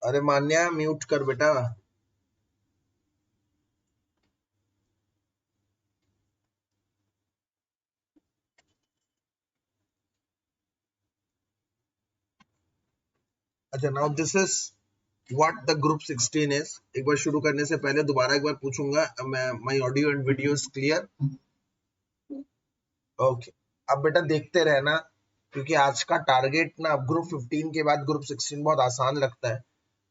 अरे मान्या म्यूट कर बेटा। अच्छा, now this is what the group 16 is. एक बार शुरू करने से पहले दोबारा एक बार पूछूंगा, मैं my audio and video is clear? Okay. अब बेटा देखते रहना, क्योंकि आज का टारगेट ना, ग्रुप 15 के बाद ग्रुप 16 बहुत आसान लगता है,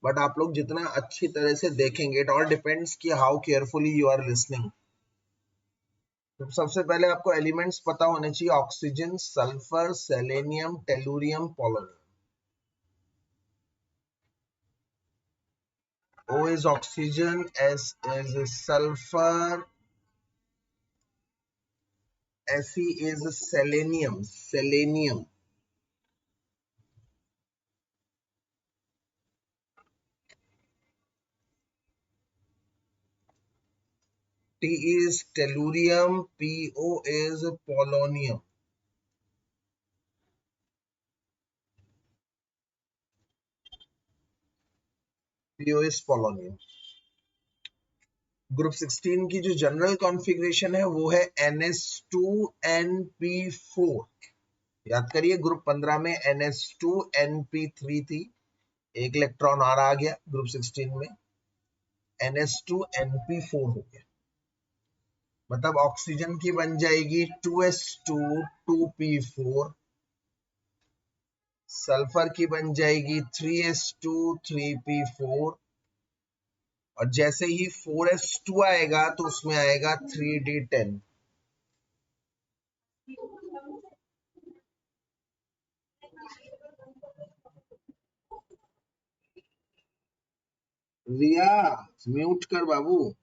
बट आप लोग जितना अच्छी तरह से देखेंगे, इट ऑल डिपेंड्स कि how carefully you are listening. तो सबसे पहले आपको एलिमेंट्स पता होने चाहिए, oxygen, sulphur, selenium, tellurium, polonium. O is oxygen, S is sulfur, Fe is selenium. T is tellurium, Po is polonium. Po is polonium. Group 16 की जो जनरल कॉन्फ़िगरेशन है वो है NH2NP4। याद करिए, ग्रुप 15 में NH2NP3 थी, एक इलेक्ट्रॉन और आ गया, ग्रुप 16 में NH2NP4 हो गया। मतलब ऑक्सीजन की बन जाएगी 2s2 2p4, सल्फर की बन जाएगी 3s2 3p4, और जैसे ही 4s2 आएगा तो उसमें आएगा 3d10। रिया म्यूट कर बाबू।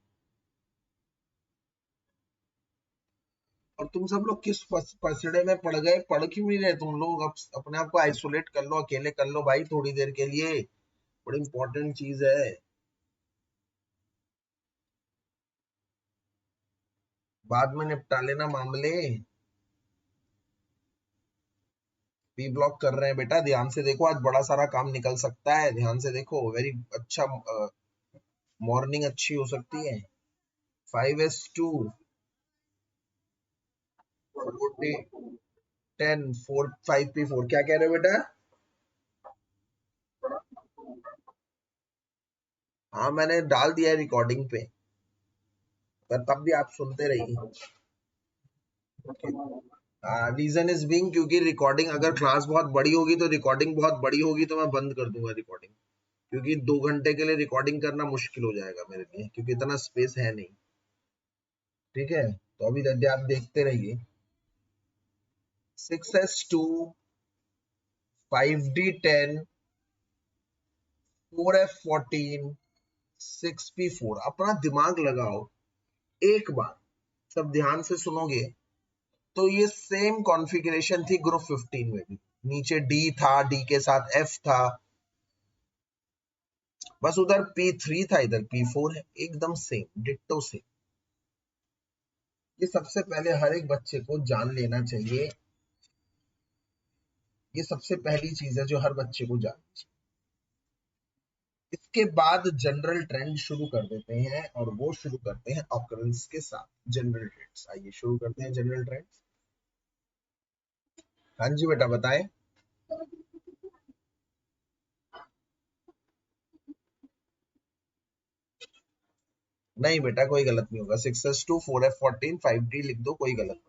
और तुम सब लोग किस पसड़े में पड़ गए, पढ़ क्यों नहीं रहे तुम लोग? अब अपने आप को आइसोलेट कर लो, अकेले कर लो भाई थोड़ी देर के लिए, बड़ी इंपॉर्टेंट चीज है। बाद में निपटा लेना मामले। पी ब्लॉक कर रहे हैं बेटा, ध्यान से देखो, आज बड़ा सारा काम निकल सकता है, ध्यान से देखो। वेरी अच्छा, मॉर्निंग अच्छी हो सकती है। 5s2 10 4 5p4, क्या कह रहे हो बेटा? हाँ मैंने डाल दिया है रिकॉर्डिंग पे, पर तब भी आप सुनते रहिए। रीजन इज बीइंग, क्योंकि रिकॉर्डिंग, अगर क्लास बहुत बड़ी होगी तो रिकॉर्डिंग बहुत बड़ी होगी तो मैं बंद कर दूंगा रिकॉर्डिंग, क्योंकि 2 घंटे के लिए रिकॉर्डिंग करना मुश्किल हो जाएगा मेरे लिए, क्योंकि इतना स्पेस है नहीं। ठीक है, तो अभी आप देखते रहिए। 6s2 5d10 4f14 6p4। अपना दिमाग लगाओ, एक बार सब ध्यान से सुनोगे तो ये सेम कॉन्फ़िगरेशन थी ग्रुप 15 में भी। नीचे डी था, डी के साथ एफ था, बस उधर P3 था, इधर P4 है, एकदम सेम डिट्टो सेम। ये सबसे पहले हर एक बच्चे को जान लेना चाहिए, ये सबसे पहली चीज है जो हर बच्चे को जाननी चाहिए। इसके बाद जनरल ट्रेंड शुरू कर देते हैं, और वो शुरू करते हैं ऑकरेंस के साथ। जनरल ट्रेंड्स, आइए शुरू करते हैं जनरल ट्रेंड्स। हाँ जी बेटा बताएं। नहीं बेटा कोई गलत नहीं होगा, 6s2 4f14 5d लिख दो, कोई गलत नहीं।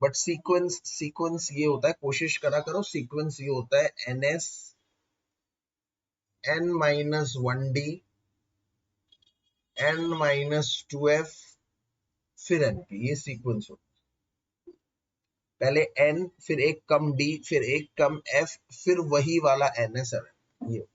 बट सीक्वेंस ये होता है, कोशिश करा करो, सीक्वेंस ये होता है ns n-1d n-2f फिर np, ये सीक्वेंस होता है। पहले n, फिर एक कम d, फिर एक कम f, फिर वही वाला ns7, ये।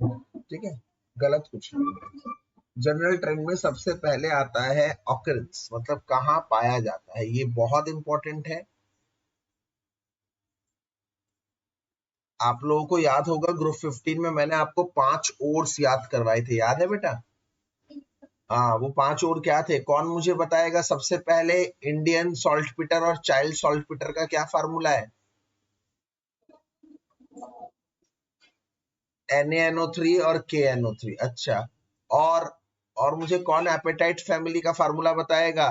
ठीक है, गलत कुछ नहीं। जनरल ट्रेंड में सबसे पहले आता है ऑकरेंस, मतलब कहां पाया जाता है, ये बहुत इंपॉर्टेंट है। आप लोगों को याद होगा ग्रुप 15 में मैंने आपको 5 ओर्स याद करवाए थे, याद है बेटा? हाँ, वो 5 ओर क्या थे, कौन मुझे बताएगा सबसे पहले? इंडियन सॉल्ट पीटर और चाइल्ड सॉल्ट पीटर का क्या फार्मूला है? NaNO3 और KNO3। अच्छा, और मुझे कौन एपेटाइट फैमिली का फार्मूला बताएगा?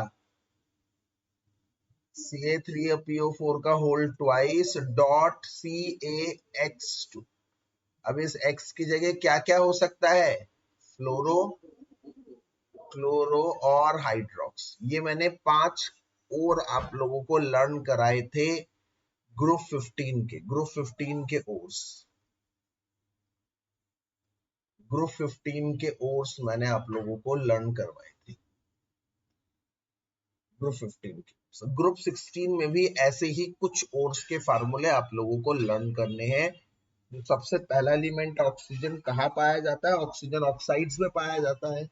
Ca3PO4 का होल ट्वाइस डॉट CaX2। अब इस X की जगह क्या क्या हो सकता है? फ्लोरो, क्लोरो और हाइड्रोक्स। ये मैंने 5 और आप लोगों को लर्न कराए थे ग्रुप 15 के ओर्स। ग्रुप 15 के ओर्स मैंने आप लोगों को लर्न करवाए थे ग्रुप 15 के। ग्रुप 16 में भी ऐसे ही कुछ ओर्स के फार्मूले आप लोगों को लर्न करने हैं। जो सबसे पहला एलिमेंट ऑक्सीजन कहाँ पाया जाता है? ऑक्सीजन ऑक्साइड्स में पाया जाता है।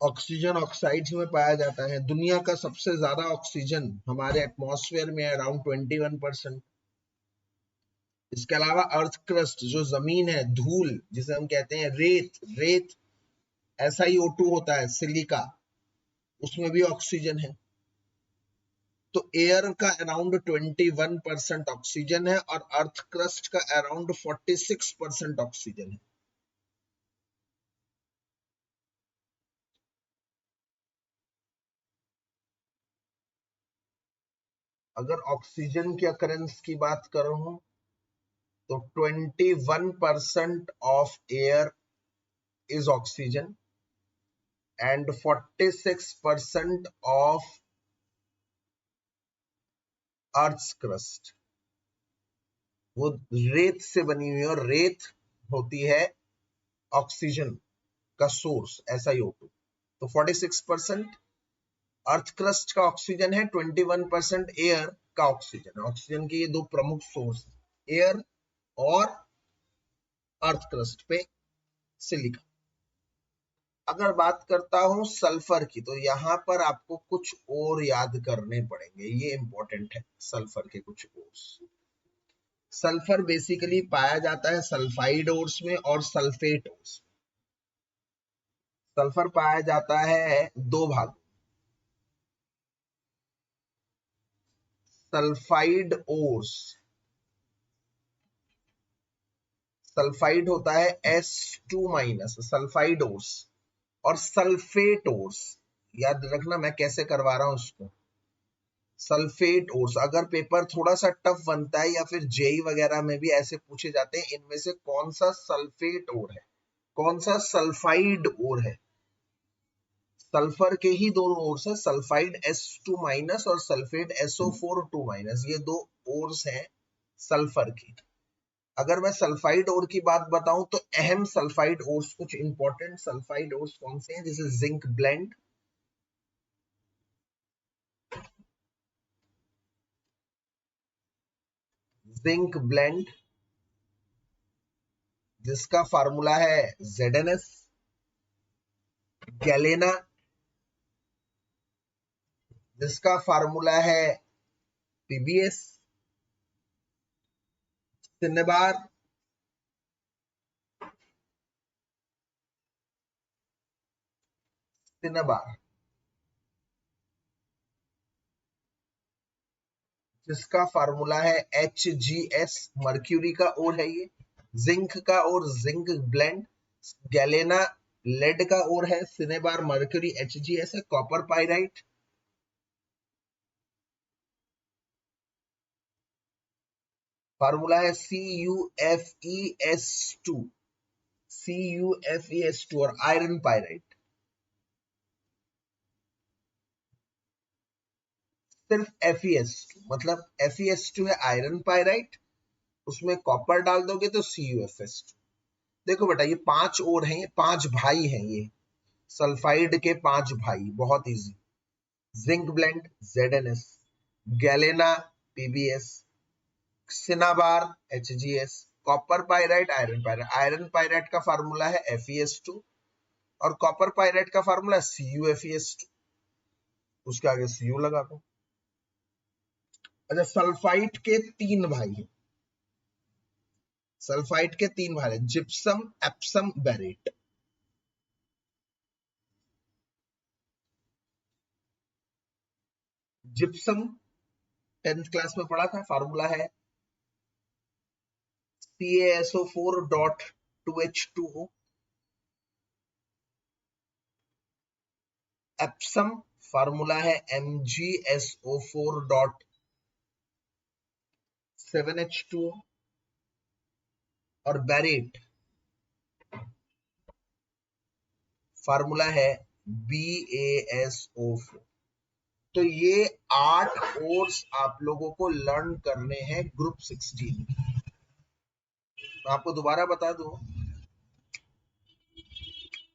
ऑक्सीजन ऑक्साइड्स में पाया जाता है। दुनिया का सबसे ज्यादा ऑक्सीजन हमारे एटमॉस्फेयर में अराउंड 21%। इसके अलावा अर्थ क्रस्ट जो जमीन है, धूल जिसे हम कहते हैं रेत SiO2 होता है, सिलिका, उसमें भी ऑक्सीजन है। तो एयर का अराउंड 21% ऑक्सीजन है और अर्थ क्रस्ट का अराउंड 46% ऑक्सीजन है। अगर ऑक्सीजन की अकरेंस की बात करूं तो 21% of air is oxygen and 46% of earth crust वो रेत से बनी हुई है, और रेत होती है ऑक्सीजन का सोर्स SiO2। तो 46% अर्थ क्रस्ट का ऑक्सीजन है, 21% एयर का ऑक्सीजन है। ऑक्सीजन के ये दो प्रमुख सोर्स, एयर और अर्थ क्रस्ट पे सिलिका। अगर बात करता हूं सल्फर की, तो यहां पर आपको कुछ और याद करने पड़ेंगे, ये इंपॉर्टेंट है। सल्फर के कुछ और, सल्फर बेसिकली पाया जाता है सल्फाइड ओर्स में और सल्फेट ओर्स। सल्फर पाया जाता है दो भाग, सल्फाइड ओर्स। सल्फाइड होता है S2- सल्फाइड ओर्स, और सल्फेट ओर्स। याद रखना मैं कैसे करवा रहा हूं उसको। सल्फेट ओर्स अगर पेपर थोड़ा सा टफ बनता है या फिर जेई वगैरह में भी ऐसे पूछे जाते हैं, इनमें से कौन सा सल्फेट ओर है, कौन सा सल्फाइड ओर है। सल्फर के ही दो ओर्स है, सल्फाइड S2- और सल्फेट SO4 2-। ये दो ओर्स हैं सल्फर की। अगर मैं सल्फाइड ओर की बात बताऊं तो अहम सल्फाइड ओर्स, कुछ इंपॉर्टेंट सल्फाइड ओर्स कौन से हैं? जैसे जिंक ब्लेंड, जिंक ब्लेंड जिसका फार्मूला है ZnS, गैलेना जिसका फार्मूला है PbS, सिनेबार सिनेबार जिसका फार्मूला है HgS, मर्क्यूरी का ओर है ये, जिंक का और जिंक ब्लेंड, गैलेना लेड का ओर है, सिनेबार मर्क्यूरी HgS है, कॉपर पाइराइट फार्मूला है CuFeS2, CuFeS2, और आयरन पाइराइट सिर्फ FeS2, मतलब FeS2 है आयरन पाइराइट, उसमें कॉपर डाल दोगे तो CuFeS2। देखो बेटा ये 5 और हैं, ये 5 भाई हैं, ये सल्फाइड के 5 भाई, बहुत easy. Zinc blende ZnS, galena PbS, cinnabar HgS, copper pyrite iron pyrite. Iron pyrite का फार्मूला है FeS2 और कॉपर पाइराइट का फार्मूला CuFeS2, उसके आगे Cu लगा दो। अच्छा, सल्फाइड के 3 भाई हैं, सल्फाइड के 3 भाई हैं, gypsum, Epsom, बेरेट। Gypsum 10th class में पढ़ा था। फार्मूला है CaSO4.2H2O, एप्सम फार्मूला है MgSO4.7H2O, और बैरेट फार्मूला है BaSO4। तो ये 8 कोर्स आप लोगों को लर्न करने हैं ग्रुप 16। मैं आपको दोबारा बता दूं,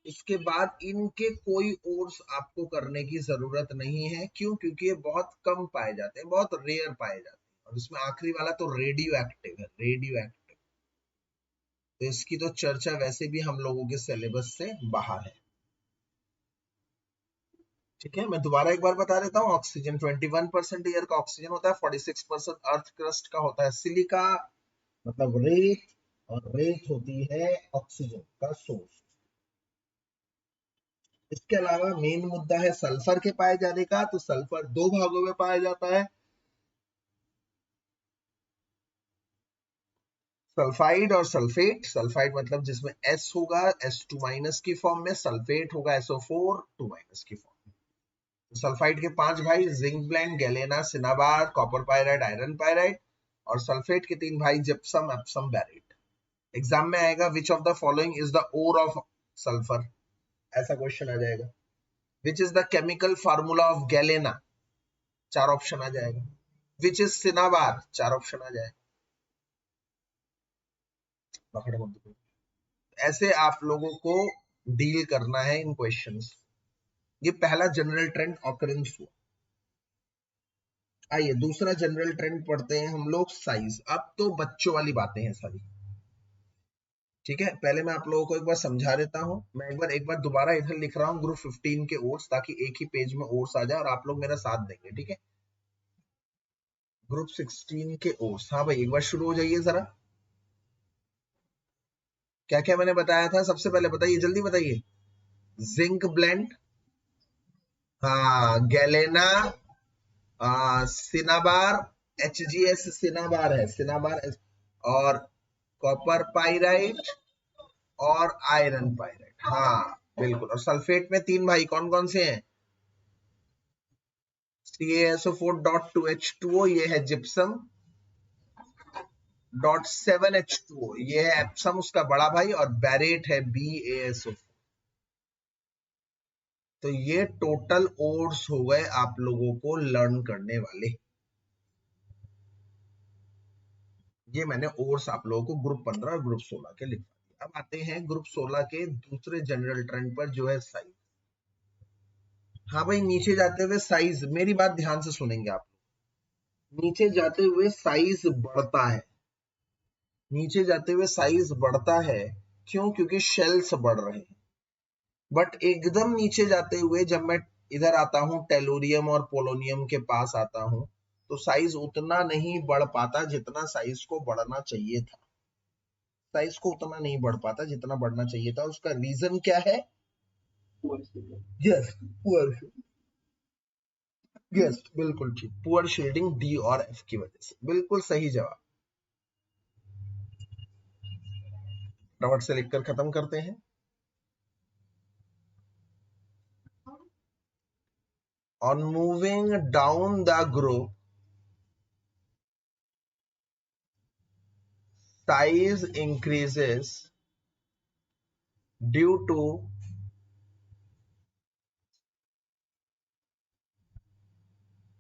इसके बाद इनके कोई कोर्स आपको करने की जरूरत नहीं है। क्यों? क्योंकि ये बहुत कम पाए जाते हैं, बहुत रेयर पाए जाते हैं। और इसमें आखिरी वाला तो रेडियो एक्टिव है, रेडियो एक्टिव। तो इसकी तो चर्चा वैसे भी हम लोगों के सिलेबस से बाहर है। ठीक है, मैं दोबारा एक बार बता देता हूँ। ऑक्सीजन 21% एयर का ऑक्सीजन होता है, 46% अर्थ क्रस्ट का होता है सिलिका, मतलब रेत, और रेत होती है ऑक्सीजन का सोर्स। इसके अलावा मेन मुद्दा है सल्फर के पाए जाने का। तो सल्फर दो भागों में पाया जाता है, सल्फाइड और सल्फेट। सल्फाइड मतलब जिसमें S होगा S2- की फॉर्म में, सल्फेट होगा SO4 2- की फॉर्म में। तो सल्फाइड के 5 भाई, zinc blende, galena, cinnabar, copper pyrite, iron pyrite. और सल्फेट के 3 भाई, जिप्सम, एप्सम, बैरेट। एग्जाम में आएगा which of the following is the ore of sulphur, ऐसा क्वेश्चन आ जाएगा। Which is the chemical formula of galena, 4 option आ जाएगा। विच इज सिनाबार, 4 ऑप्शन आ जाएगा। ऐसे आप लोगों को डील करना है इन क्वेश्चंस। ये पहला जनरल ट्रेंड ऑकरेंस हुआ। आइए दूसरा जनरल ट्रेंड पढ़ते हैं हम लोग, साइज। अब तो बच्चों वाली बातें हैं सारी। ठीक है, पहले मैं आप लोगों को एक बार समझा देता हूं। मैं एक बार दोबारा इधर लिख रहा हूं ग्रुप 15 के ओर्स, ताकि एक ही पेज में ओर्स आ जाए और आप लोग मेरा साथ देंगे। ठीक है, ग्रुप 16 के ओर्स। हाँ भाई, एक बार शुरू हो जाइए जरा। क्या क्या मैंने बताया था, सबसे पहले बताइए, जल्दी बताइए। जिंक ब्लेंड, हाँ गैलेना, सिनाबार, HGS सिनाबार है, सिनाबार। और कॉपर पाइराइट और आयरन पाइराइट, हाँ बिल्कुल। और सल्फेट में 3 भाई कौन कौन से हैं? CaSO4.2H2O, ये है जिप्सम। .7H2O, ये है एप्सम, उसका बड़ा भाई। और बैरेट है BaSO। तो ये टोटल ओर्स हो गए आप लोगों को लर्न करने वाले। ये मैंने ओर्स आप लोगों को ग्रुप 15 और ग्रुप 16 के लिखवा दिए। अब आते हैं ग्रुप 16 के दूसरे जनरल ट्रेंड पर, जो है साइज। हाँ भाई, नीचे जाते हुए साइज, मेरी बात ध्यान से सुनेंगे आप। नीचे जाते हुए साइज बढ़ता है, नीचे जाते हुए साइज बढ़ता है। क्यों? क्योंकि शेल्स बढ़ रहे हैं। बट एकदम नीचे जाते हुए जब मैं इधर आता हूं, टेलोरियम और पोलोनियम के पास आता हूं, तो साइज उतना नहीं बढ़ पाता जितना साइज को बढ़ना चाहिए था। साइज को उतना नहीं बढ़ पाता जितना बढ़ना चाहिए था। उसका रीजन क्या है? यस, पुअर, यस बिल्कुल ठीक, पुअर शील्डिंग डी और एफ की वजह से। बिल्कुल सही जवाब। फटाफट से लिखकर खत्म करते हैं। On moving down the group, size increases due to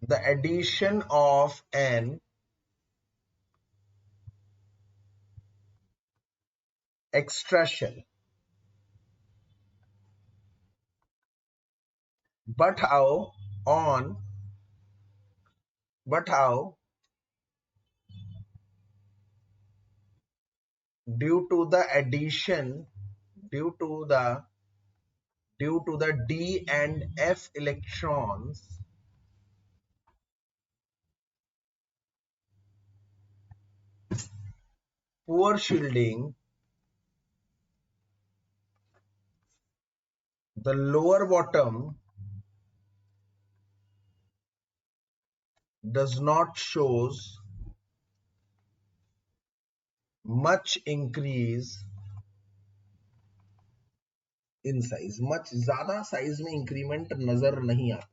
the addition of an extra shell. But how? On, but how? Due to the addition, due to the D and F electrons, poor shielding, the lower bottom does not shows much increase in size. much ज्यादा size में increment नजर नहीं आता,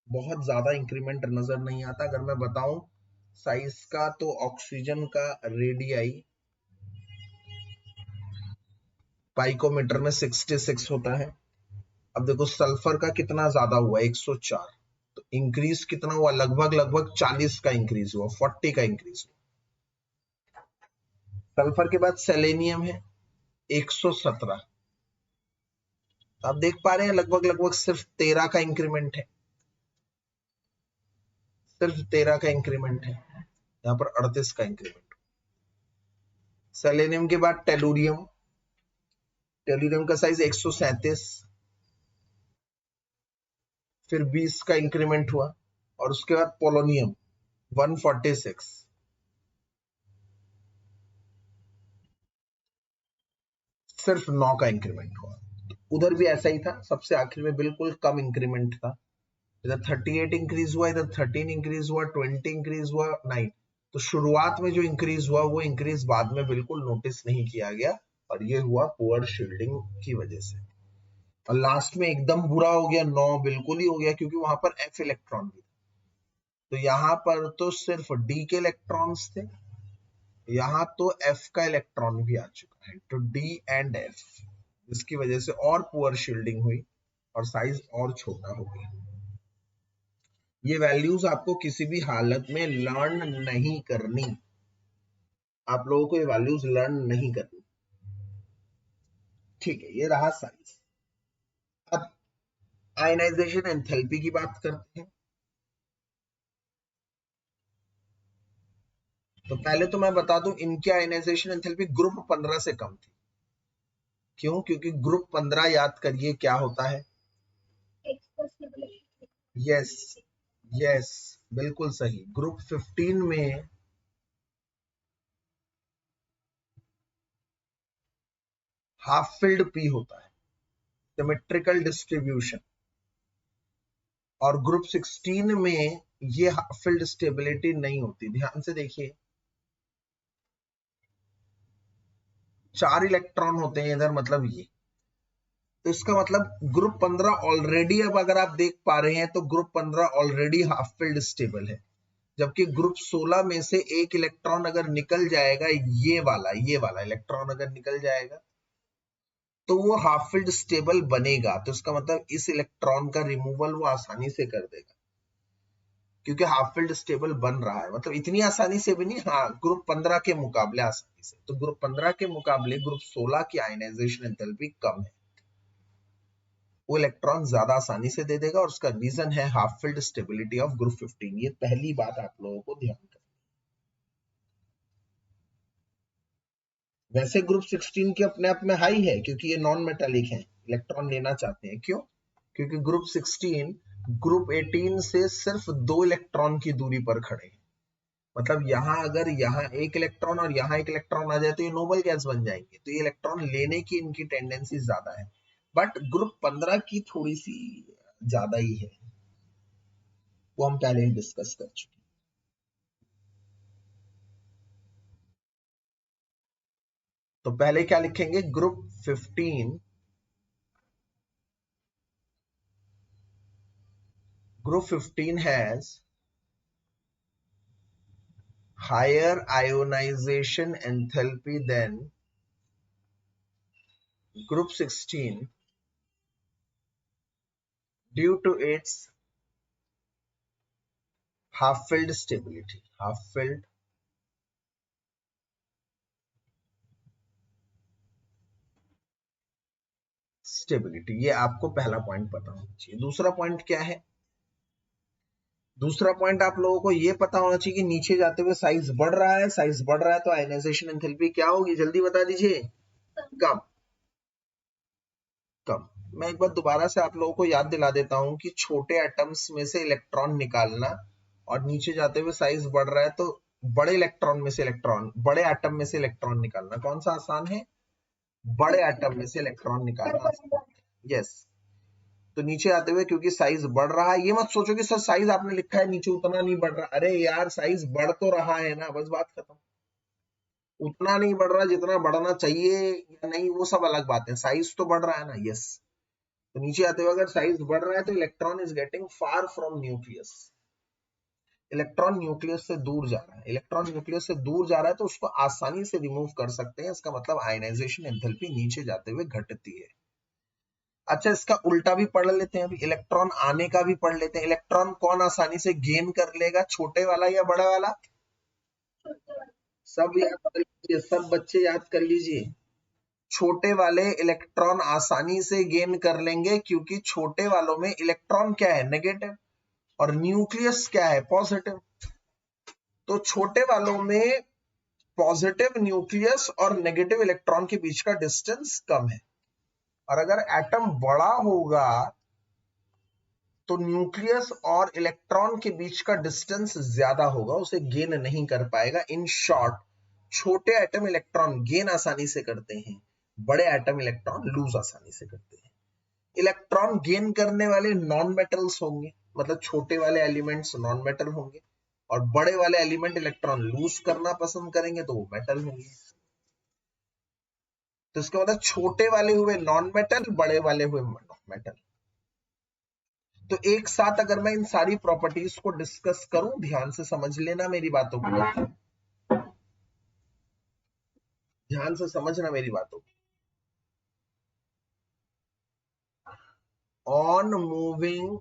बहुत ज्यादा increment नजर नहीं आता। अगर मैं बताऊं साइज का, तो ऑक्सीजन का रेडियाई पाइकोमीटर में 66 होता है। अब देखो सल्फर का कितना ज्यादा हुआ, 104, तो इंक्रीज कितना हुआ, लगभग लगभग 40 का इंक्रीज हुआ, 40 का इंक्रीज हुआ। सल्फर के बाद सेलेनियम है 117, तो आप देख पा रहे हैं लगभग लगभग सिर्फ 13 का इंक्रीमेंट है, सिर्फ 13 का इंक्रीमेंट है, यहां पर 38 का इंक्रीमेंट। सेलेनियम के बाद टेलुरियम, टेलुरियम का साइज 137, फिर 20 का इंक्रीमेंट हुआ, और उसके बाद पोलोनियम 146, सिर्फ 9 का इंक्रीमेंट हुआ। उधर भी ऐसा ही था, सबसे आखिर में बिल्कुल कम इंक्रीमेंट था, इधर 38 इंक्रीज हुआ, इधर 13 इंक्रीज हुआ, 20 इंक्रीज हुआ, 9। तो शुरुआत में जो इंक्रीज हुआ वो इंक्रीज बाद में बिल्कुल नोटिस नहीं किया गया, और ये हुआ पुअर शील्डिंग की वजह से। और लास्ट में एकदम बुरा हो गया, 9 बिल्कुल ही हो गया, क्योंकि वहां पर F इलेक्ट्रॉन भी था। तो यहां पर तो सिर्फ D के इलेक्ट्रॉन्स थे, यहां तो F का इलेक्ट्रॉन भी आ चुका है, तो D एंड F, जिसकी वजह से और पुअर शील्डिंग हुई और साइज और छोटा हो गया। ये वैल्यूज आपको किसी भी हालत में लर्न नहीं करनी, आप लोगों को ये वैल्यूज लर्न नहीं करनी, ठीक है। ये रहा साइज। अब आयनाइजेशन एंथैल्पी की बात करते हैं। तो पहले तो मैं बता दूं, इनकी आयनाइजेशन एंथैल्पी ग्रुप 15 से कम थी। क्यों? क्योंकि ग्रुप 15 याद करिए क्या होता है। यस यस, बिल्कुल सही। ग्रुप 15 में हाफ फिल्ड पी होता है, सिमेट्रिकल डिस्ट्रीब्यूशन, और ग्रुप 16 में ये हाफ फिल्ड स्टेबिलिटी नहीं होती। ध्यान से देखिए, 4 इलेक्ट्रॉन होते हैं इधर, मतलब ये, तो इसका मतलब ग्रुप 15 ऑलरेडी, अब अगर आप देख पा रहे हैं तो group 15 already half filled stable है, जबकि ग्रुप 16 में से एक इलेक्ट्रॉन अगर निकल जाएगा, ये वाला इलेक्ट्रॉन अगर निकल जाएगा, तो वो हाफ फिल्ड स्टेबल बनेगा। तो इसका मतलब इस इलेक्ट्रॉन का रिमूवल वो आसानी से कर देगा, क्योंकि हाफ फिल्ड स्टेबल बन रहा है। मतलब इतनी आसानी से भी नहीं, हाँ, ग्रुप 15 के मुकाबले आसानी से। तो ग्रुप 15 के मुकाबले ग्रुप 16 की आयनाइजेशन एंथैल्पी कम है, वो इलेक्ट्रॉन ज्यादा आसानी से दे देगा, और उसका रीजन है half filled stability of group 15। ये पहली बात आप लोगों को ध्यान करनी। वैसे ग्रुप 16 के अपने आप में हाई है, क्योंकि ये नॉन मेटालिक है, इलेक्ट्रॉन लेना चाहते हैं। क्यों? क्योंकि ग्रुप 16 ग्रुप 18 से सिर्फ 2 इलेक्ट्रॉन की दूरी पर खड़े हैं। मतलब यहां अगर यहाँ एक इलेक्ट्रॉन और यहाँ एक इलेक्ट्रॉन आ जाए तो ये नोबल गैस बन जाएंगे, तो ये इलेक्ट्रॉन लेने की इनकी टेंडेंसी ज्यादा है। बट ग्रुप 15 की थोड़ी सी ज्यादा ही है, वो हम पहले ही डिस्कस कर चुके। तो पहले क्या लिखेंगे, group 15, group 15 has higher ionization enthalpy than group 16 due to its half filled stability, half filled stability. ये आपको पहला पॉइंट पता होना चाहिए। दूसरा पॉइंट क्या है? दूसरा पॉइंट आप लोगों को ये पता होना चाहिए कि नीचे जाते हुए साइज बढ़ रहा है, साइज बढ़ रहा है तो आयनाइजेशन एंथैल्पी क्या होगी, जल्दी बता दीजिए। कम। कम। मैं एक बार दोबारा से आप लोगों को याद दिला देता हूं कि छोटे एटम्स में से इलेक्ट्रॉन निकालना और नीचे जाते हुए साइज बढ़ रहा है तो बड़े इलेक्ट्रॉन में से इलेक्ट्रॉन, बड़े एटम में से इलेक्ट्रॉन निकालना कौन सा आसान है? बड़े एटम में से इलेक्ट्रॉन निकालना आसान है। यस। तो नीचे आते हुए क्योंकि साइज बढ़ रहा है, ये मत सोचो कि सर साइज आपने लिखा है नीचे उतना नहीं बढ़ रहा, अरे यार साइज बढ़ तो रहा है ना, बस बात खत्म। उतना नहीं बढ़ रहा जितना बढ़ना चाहिए या नहीं वो सब अलग बात है, साइज तो बढ़ रहा है ना, यस। तो नीचे आते हुए अगर साइज बढ़ रहा है तो electron is getting far from nucleus, electron nucleus से दूर जा रहा है, इलेक्ट्रॉन न्यूक्लियस से दूर जा रहा है तो उसको आसानी से रिमूव कर सकते हैं, इसका मतलब आयनाइजेशन एंथैल्पी नीचे जाते हुए घटती है। अच्छा इसका उल्टा भी पढ़ लेते हैं, अभी इलेक्ट्रॉन आने का भी पढ़ लेते हैं। इलेक्ट्रॉन कौन आसानी से गेन कर लेगा, छोटे वाला या बड़ा वाला? सब याद कर लीजिए, सब बच्चे याद कर लीजिए, छोटे वाले इलेक्ट्रॉन आसानी से गेन कर लेंगे क्योंकि छोटे वालों में इलेक्ट्रॉन क्या है, नेगेटिव, और न्यूक्लियस क्या है, पॉजिटिव। तो छोटे वालों में पॉजिटिव न्यूक्लियस और नेगेटिव इलेक्ट्रॉन के बीच का डिस्टेंस कम है, और अगर एटम बड़ा होगा तो न्यूक्लियस और इलेक्ट्रॉन के बीच का डिस्टेंस ज्यादा होगा, उसे गेन नहीं कर पाएगा। इन शॉर्ट छोटे एटम इलेक्ट्रॉन गेन आसानी से करते हैं, बड़े एटम इलेक्ट्रॉन लूज आसानी से करते हैं। इलेक्ट्रॉन गेन करने वाले नॉन मेटल्स होंगे, मतलब छोटे वाले एलिमेंट्स नॉन मेटल होंगे, और बड़े वाले एलिमेंट इलेक्ट्रॉन लूज करना पसंद करेंगे तो वो मेटल होंगे। तो इसका मतलब छोटे वाले हुए नॉन मेटल, बड़े वाले हुए मेटल। तो एक साथ अगर मैं इन सारी प्रॉपर्टीज को डिस्कस करूं, ध्यान से समझ लेना मेरी बातों को, ध्यान से समझना मेरी बातों को। On moving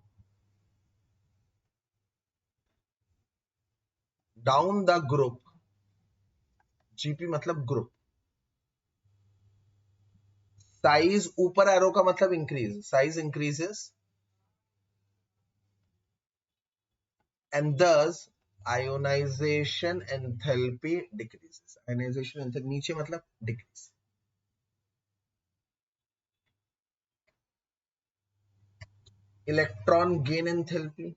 down the group, GP मतलब ग्रुप, साइज ऊपर एरो का मतलब increase, size increases and thus ionization enthalpy decreases, ionization enthalpy नीचे मतलब decrease। Electron gain enthalpy,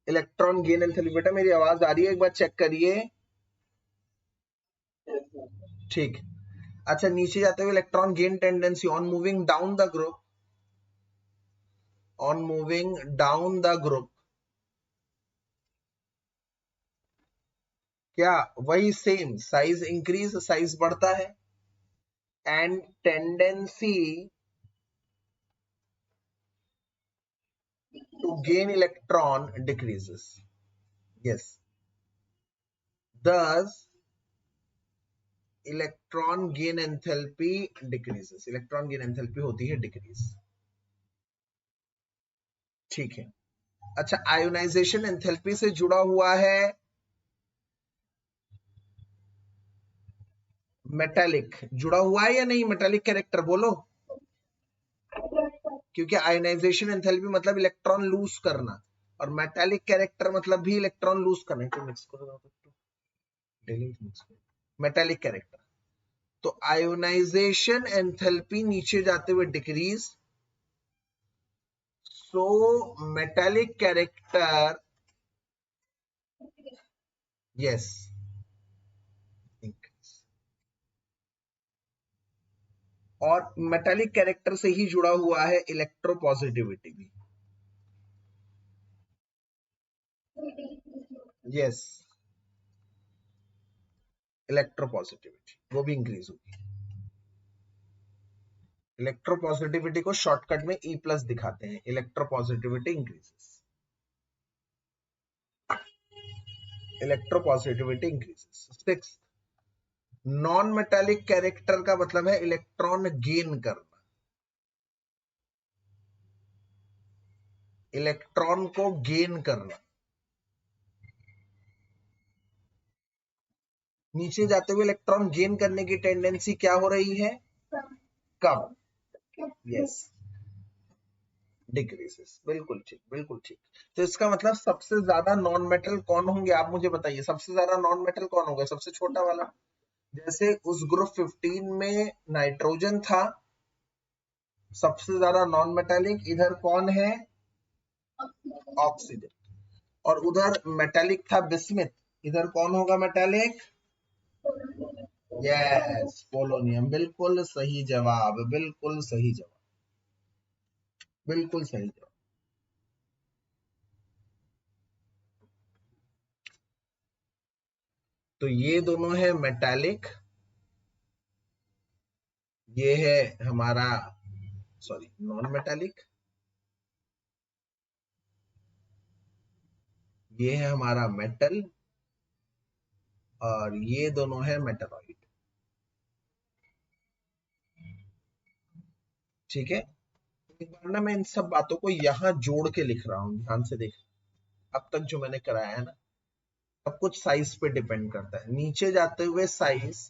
electron gain enthalpy, बेटा मेरी आवाज आ रही है, एक बार चेक करिए, ठीक। अच्छा नीचे जाते हुए electron gain tendency on moving down the group, on moving down the group, क्या वही सेम, साइज इंक्रीज, साइज बढ़ता है, and tendency to gain electron decreases, yes. thus electron gain enthalpy decreases, electron gain enthalpy होती है decrease, ठीक है। अच्छा ionisation enthalpy से जुड़ा हुआ है मेटालिक, जुड़ा हुआ है या नहीं, मेटालिक कैरेक्टर बोलो, क्योंकि आयोनाइजेशन एंथैल्पी मतलब इलेक्ट्रॉन लूज करना, और मेटालिक कैरेक्टर मतलब भी इलेक्ट्रॉन लूज करना, तो मिक्स करो, मेटालिक कैरेक्टर। तो आयोनाइजेशन एंथैल्पी नीचे जाते हुए डिक्रीज, सो मेटालिक कैरेक्टर, यस, और मेटालिक कैरेक्टर से ही जुड़ा हुआ है इलेक्ट्रोपॉजिटिविटी भी, यस, इलेक्ट्रोपॉजिटिविटी वो भी इंक्रीज होगी। इलेक्ट्रोपॉजिटिविटी को शॉर्टकट में ई प्लस दिखाते हैं, electropositivity increases, electropositivity increases. Six, non metallic character का मतलब है इलेक्ट्रॉन गेन करना, इलेक्ट्रॉन को गेन करना। नीचे जाते हुए इलेक्ट्रॉन गेन करने की टेंडेंसी क्या हो रही है, कम, यस, डिक्रीजेस, बिल्कुल ठीक, बिल्कुल ठीक। तो इसका मतलब सबसे ज्यादा नॉन मेटल कौन होंगे, आप मुझे बताइए, सबसे ज्यादा नॉन मेटल कौन होगा, सबसे छोटा वाला। जैसे उस ग्रुप 15 में नाइट्रोजन था, सबसे ज्यादा नॉन मेटालिक इधर कौन है, ऑक्सीजन, और उधर मेटालिक था बिस्मिथ, इधर कौन होगा मेटालिक, यस, पोलोनियम, बिल्कुल सही जवाब, बिल्कुल सही जवाब, बिल्कुल सही जवाब। तो ये दोनों है मेटालिक, ये है हमारा, सॉरी, नॉन मेटालिक, ये है हमारा मेटल, और ये दोनों है मेटालॉइड। ठीक है, एक बार ना मैं इन सब बातों को यहां जोड़ के लिख रहा हूं, ध्यान से देख। अब तक जो मैंने कराया है ना, सब कुछ साइज पे डिपेंड करता है। नीचे जाते हुए size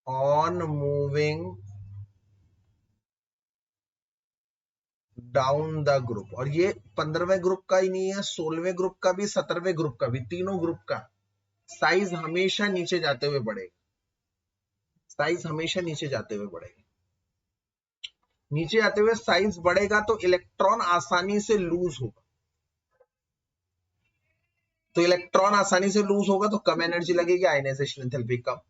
on moving down the group, और ये 15वें ग्रुप का ही नहीं है, 16वें ग्रुप का भी, 17वें ग्रुप का भी, तीनों ग्रुप का साइज हमेशा नीचे जाते हुए बढ़ेगा, साइज हमेशा नीचे जाते हुए बढ़ेगा। नीचे जाते हुए साइज बढ़ेगा तो इलेक्ट्रॉन आसानी से लूज होगा, तो इलेक्ट्रॉन आसानी से लूज होगा तो कम एनर्जी लगेगी, आयनाइजेशन एंथैल्पी कम,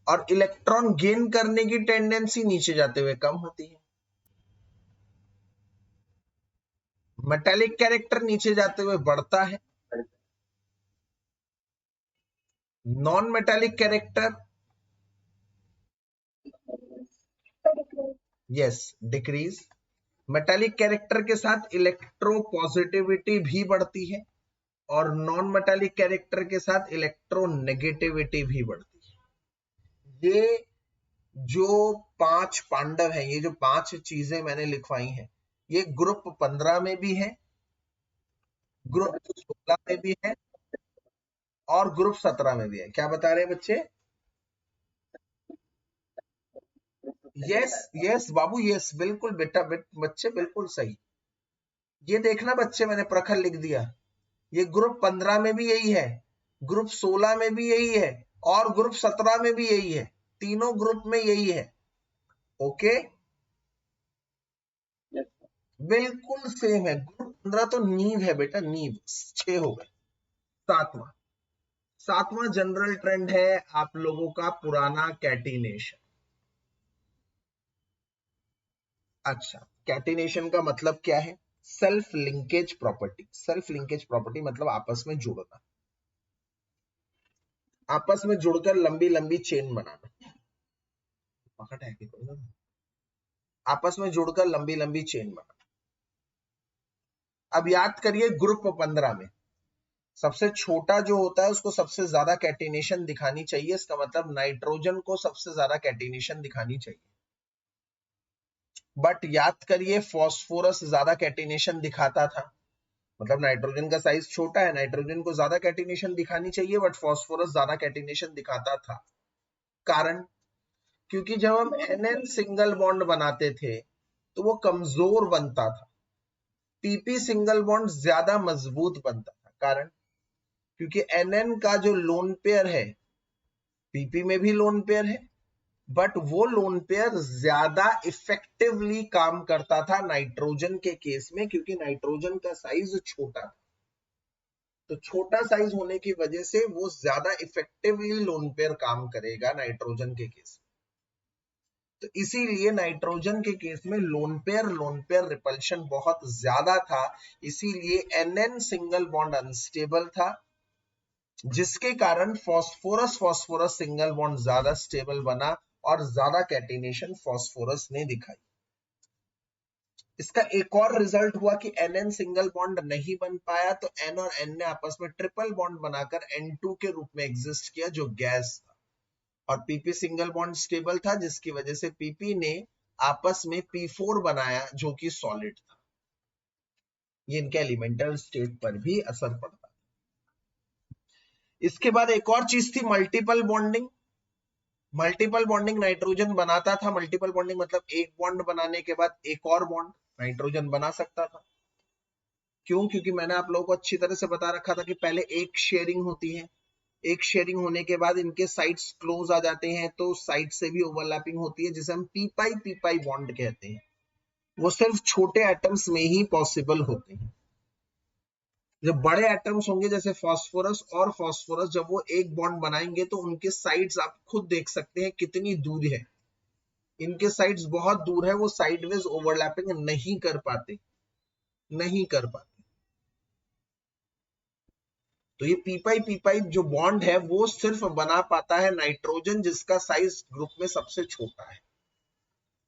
और इलेक्ट्रॉन गेन करने की टेंडेंसी नीचे जाते हुए कम होती है। मेटालिक कैरेक्टर नीचे जाते हुए बढ़ता है, non metallic character yes decrease. Metallic character के साथ इलेक्ट्रो पॉजिटिविटी भी बढ़ती है, और नॉन मेटालिक कैरेक्टर के साथ इलेक्ट्रो नेगेटिविटी भी बढ़ती है। ये जो 5 पांडव हैं, ये जो 5 चीजें मैंने लिखवाई हैं, ये ग्रुप 15 में भी है, ग्रुप 16 में भी है, और ग्रुप 17 में भी है। क्या बता रहे हैं बच्चे? यस यस बाबू, यस, बिल्कुल बेटा, बच्चे बिल्कुल सही। ये देखना बच्चे, मैंने प्रखर लिख दिया, ये ग्रुप 15 में भी यही है, ग्रुप 16 में भी यही है, और ग्रुप 17 में भी यही है, तीनों ग्रुप में यही है। ओके, बिल्कुल सेम है। ग्रुप 15 तो नींव है बेटा, नींव। 6 हो गए। सातवां, सातवां जनरल ट्रेंड है आप लोगों का पुराना कैटिनेशन। अच्छा, कैटिनेशन का मतलब क्या है? Self linkage property. Self linkage property मतलब आपस में जुड़ना, आपस में जुड़कर लंबी लंबी चेन बनाना, पकड़ है कि आपस में जुड़कर लंबी लंबी चेन बनाना। अब याद करिए, ग्रुप 15 में सबसे छोटा जो होता है उसको सबसे ज्यादा कैटिनेशन दिखानी चाहिए, इसका मतलब नाइट्रोजन को सबसे ज्यादा कैटिनेशन दिखानी चाहिए। बट याद करिए, फॉस्फोरस ज्यादा कैटिनेशन दिखाता था, मतलब नाइट्रोजन का साइज छोटा है, नाइट्रोजन को ज्यादा कैटिनेशन दिखानी चाहिए, बट फॉस्फोरस ज्यादा कैटिनेशन दिखाता था। कारण, क्योंकि जब हम एनएन सिंगल बॉन्ड बनाते थे तो वो कमजोर बनता था, पीपी सिंगल बॉन्ड ज्यादा मजबूत बनता था। कारण, क्योंकि एनएन का जो लोन पेयर है, पीपी में भी लोन पेयर है, बट वो लोन पेयर ज्यादा इफेक्टिवली काम करता था नाइट्रोजन के केस में, क्योंकि नाइट्रोजन का साइज छोटा था। तो छोटा साइज होने की वजह से वो ज्यादा इफेक्टिवली लोन पेयर काम करेगा नाइट्रोजन के केस में। तो इसीलिए नाइट्रोजन के केस में लोन पेयर रिपल्शन बहुत ज्यादा था, इसीलिए एनएन सिंगल बॉन्ड अनस्टेबल था, जिसके कारण फॉस्फोरस फॉस्फोरस सिंगल बॉन्ड ज्यादा स्टेबल बना, और ज्यादा कैटिनेशन फॉस्फोरस ने दिखाई। इसका एक और रिजल्ट हुआ कि एनएन सिंगल बॉन्ड नहीं बन पाया, तो एन और एन ने आपस में ट्रिपल बॉन्ड बनाकर N2 के रूप में एग्जिस्ट किया, जो गैस था, और पीपी सिंगल बॉन्ड स्टेबल था, जिसकी वजह से पीपी ने आपस में P4 बनाया, जो कि सॉलिड था। ये इनके एलिमेंटल स्टेट पर भी असर पड़ता। इसके बाद एक और चीज थी, multiple bonding. Multiple bonding nitrogen बनाता था, मल्टीपल बॉन्डिंग मतलब एक बॉन्ड बनाने के बाद एक और बॉन्ड नाइट्रोजन बना सकता था। क्यों? क्योंकि मैंने आप लोगों को अच्छी तरह से बता रखा था कि पहले एक शेयरिंग होती है, एक शेयरिंग होने के बाद इनके साइड्स क्लोज आ जाते हैं, तो साइड से भी ओवरलैपिंग होती है, जिसे हम पी पाई बॉन्ड कहते हैं। वो सिर्फ छोटे एटम्स में ही पॉसिबल होते हैं। जब बड़े एटम्स होंगे जैसे फास्फोरस और फास्फोरस, जब वो एक बॉन्ड बनाएंगे तो उनके साइड्स आप खुद देख सकते हैं कितनी दूर है। इनके साइड्स बहुत दूर है, वो साइडवेज ओवरलैपिंग नहीं कर पाते, नहीं कर पाते। तो ये पी पाई जो बॉन्ड है वो सिर्फ बना पाता है नाइट्रोजन, जिसका साइज ग्रुप में सबसे छोटा है।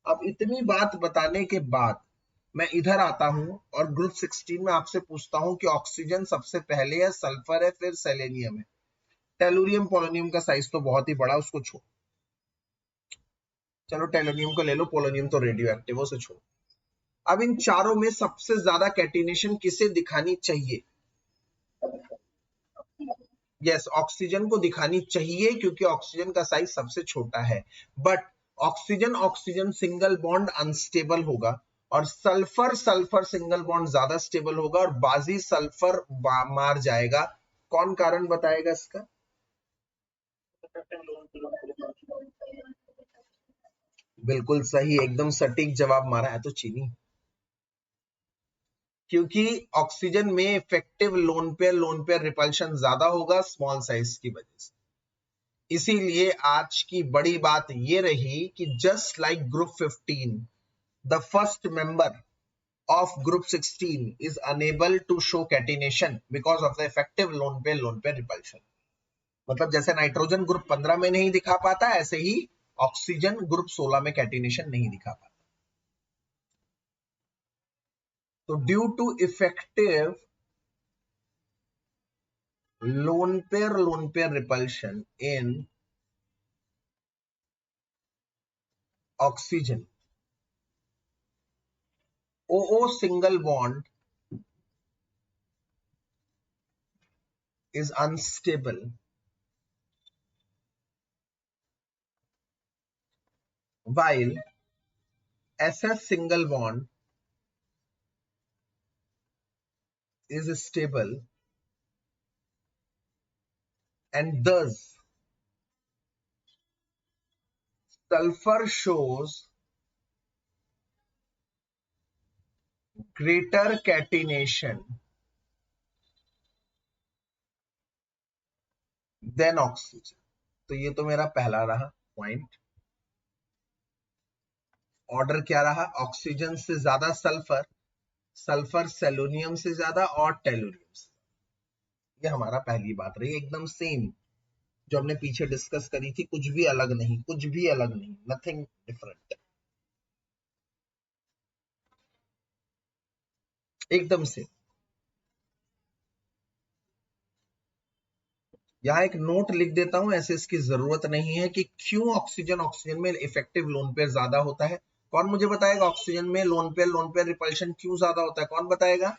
अब इतनी बात बताने के बाद मैं इधर आता हूं और ग्रुप 16 में आपसे पूछता हूं कि ऑक्सीजन सबसे पहले है, सल्फर है, फिर सेलेनियम है। टेलुरियम पोलोनियम का साइज तो बहुत ही बड़ा, उसको छोड़, चलो टेलोनियम को ले लो, पोलोनियम तो रेडियो एक्टिव, उसे छोड़। अब इन चारों में सबसे ज्यादा कैटिनेशन किसे दिखानी चाहिए? यस, ऑक्सीजन को दिखानी चाहिए, क्योंकि ऑक्सीजन का साइज सबसे छोटा है। But oxygen oxygen single bond unstable होगा, और सल्फर सल्फर सिंगल बॉन्ड ज्यादा स्टेबल होगा, और बाजी सल्फर मार जाएगा। कौन कारण बताएगा इसका? बिल्कुल सही, एकदम सटीक जवाब मारा है तो चीनी। क्योंकि ऑक्सीजन में इफेक्टिव लोन पेयर रिपल्शन ज्यादा होगा स्मॉल साइज की वजह से। इसीलिए आज की बड़ी बात ये रही कि just like group 15, the first member of group 16 is unable to show catenation because of the effective lone pair repulsion। मतलब जैसे नाइट्रोजन ग्रुप 15 में नहीं दिखा पाता, ऐसे ही ऑक्सीजन ग्रुप 16 में कैटिनेशन नहीं दिखा पाता। तो due to effective lone pair repulsion in oxygen, OO single bond is unstable while SS single bond is stable, and thus sulfur shows greater catenation than oxygen। तो ये तो मेरा पहला रहा पॉइंट। ऑर्डर क्या रहा? ऑक्सीजन से ज्यादा सल्फर, सल्फर सेलोनियम से ज्यादा, और टेलुरियम से। ये हमारा पहली बात रही, एकदम सेम जो हमने पीछे डिस्कस करी थी, कुछ भी अलग नहीं, कुछ भी अलग नहीं, नथिंग डिफरेंट, एकदम से। यहाँ एक नोट लिख देता हूं, ऐसे इसकी जरूरत नहीं है कि क्यों ऑक्सीजन ऑक्सीजन में इफेक्टिव लोन पेयर ज्यादा होता है। कौन मुझे बताएगा ऑक्सीजन में लोन पेयर रिपल्शन क्यों ज्यादा होता है? कौन बताएगा?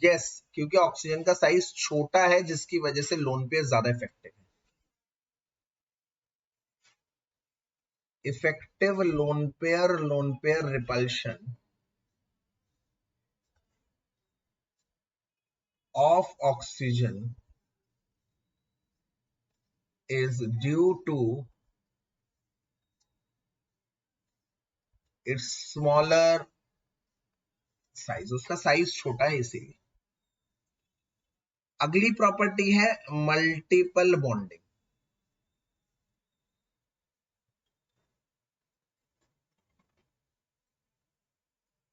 यस, क्योंकि ऑक्सीजन का साइज छोटा है, जिसकी वजह से लोन पेयर ज्यादा इफेक्टिव है। Effective lone pair repulsion of oxygen is due to its smaller size, उसका साइज छोटा है इसीलिए। अगली प्रॉपर्टी है मल्टीपल बॉन्डिंग।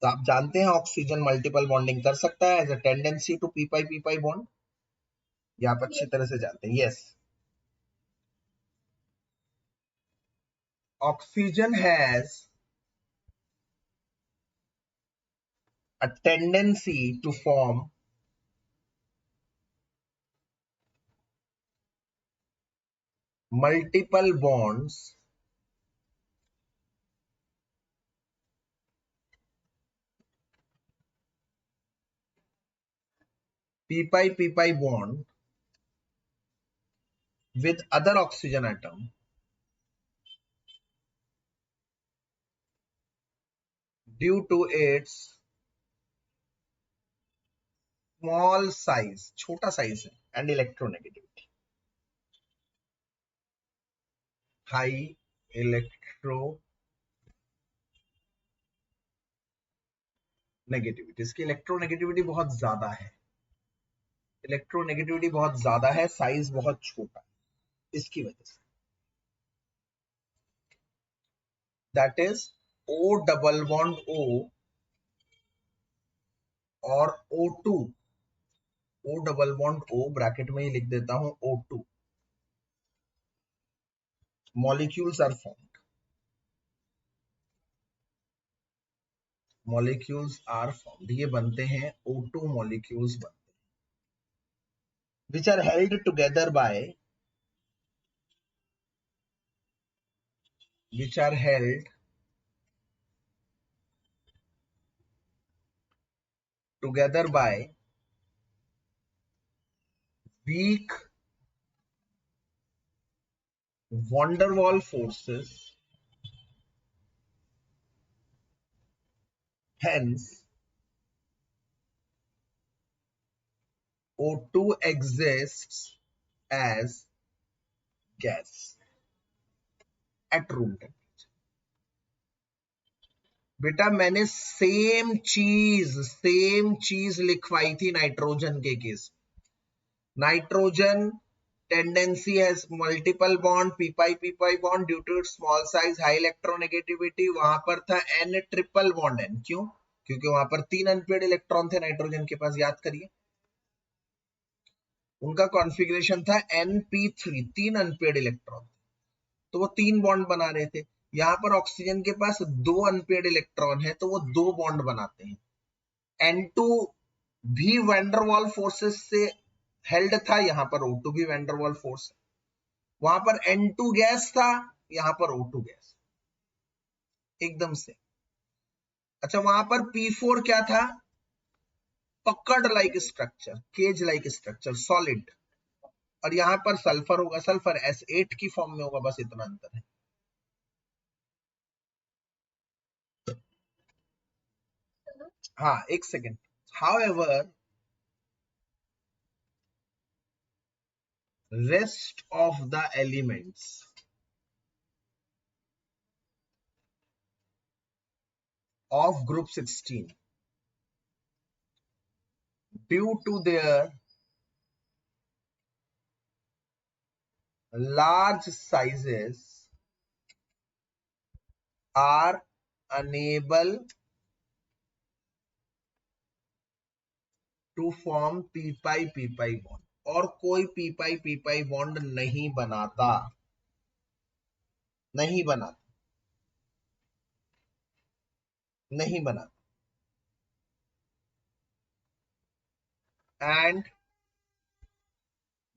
तो आप जानते हैं ऑक्सीजन मल्टीपल बॉन्डिंग कर सकता है as a tendency to p pi bond, ये आप अच्छी तरह से जानते हैं। Yes, oxygen has a tendency to form multiple bonds p pi bond with other oxygen atom due to its small size, छोटा साइज है, and electronegativity, high electronegativity, इसकी इलेक्ट्रोनेगेटिविटी बहुत ज्यादा है। इलेक्ट्रोनेगेटिविटी बहुत ज्यादा है, साइज बहुत छोटा है, इसकी वजह से। That is O double bond O और O2, O double bond O bracket में ही लिख देता हूं O2, molecules are formed, molecules are formed, ये बनते हैं O2 मॉलिक्यूल्स बनते हैं, which are held together by, which are held together by weak van der Waals forces, hence O2 exists as gas at room temperature. बेटा मैंने same चीज लिखवाई थी नाइट्रोजन के केस। Nitrogen tendency has multiple bond, p pi bond due to its small size, high electronegativity, वहां पर था N ट्रिपल बॉन्ड N। क्यों? क्योंकि वहां पर 3 अनपेयर्ड इलेक्ट्रॉन थे नाइट्रोजन के पास, याद करिए। उनका कॉन्फ़िगरेशन था Np3, 3 अनपेयर्ड इलेक्ट्रॉन, तो वो 3 बॉन्ड बना रहे थे। यहां पर ऑक्सीजन के पास 2 अनपेयर्ड इलेक्ट्रॉन है, तो वो 2 बॉन्ड बनाते हैं। N2 भी वैन डर वाल फोर्सेस से हेल्ड था, यहां पर O2 भी वैन डर वाल फोर्स, वहां पर N2 गैस था, यहां पर O2 गैस, एकदम से। अच्छा, वहां पर P4 क्या था? Puckered like structure, cage like structure, solid. और यहां पर सल्फर होगा, सल्फर S8 की फॉर्म में होगा, बस इतना अंतर है। हाँ, एक second. However, rest of the elements of group 16, due to their large sizes, are unable to form p pi bond, और कोई p pi बॉन्ड नहीं बनाता, नहीं बनाता, नहीं बनाता, and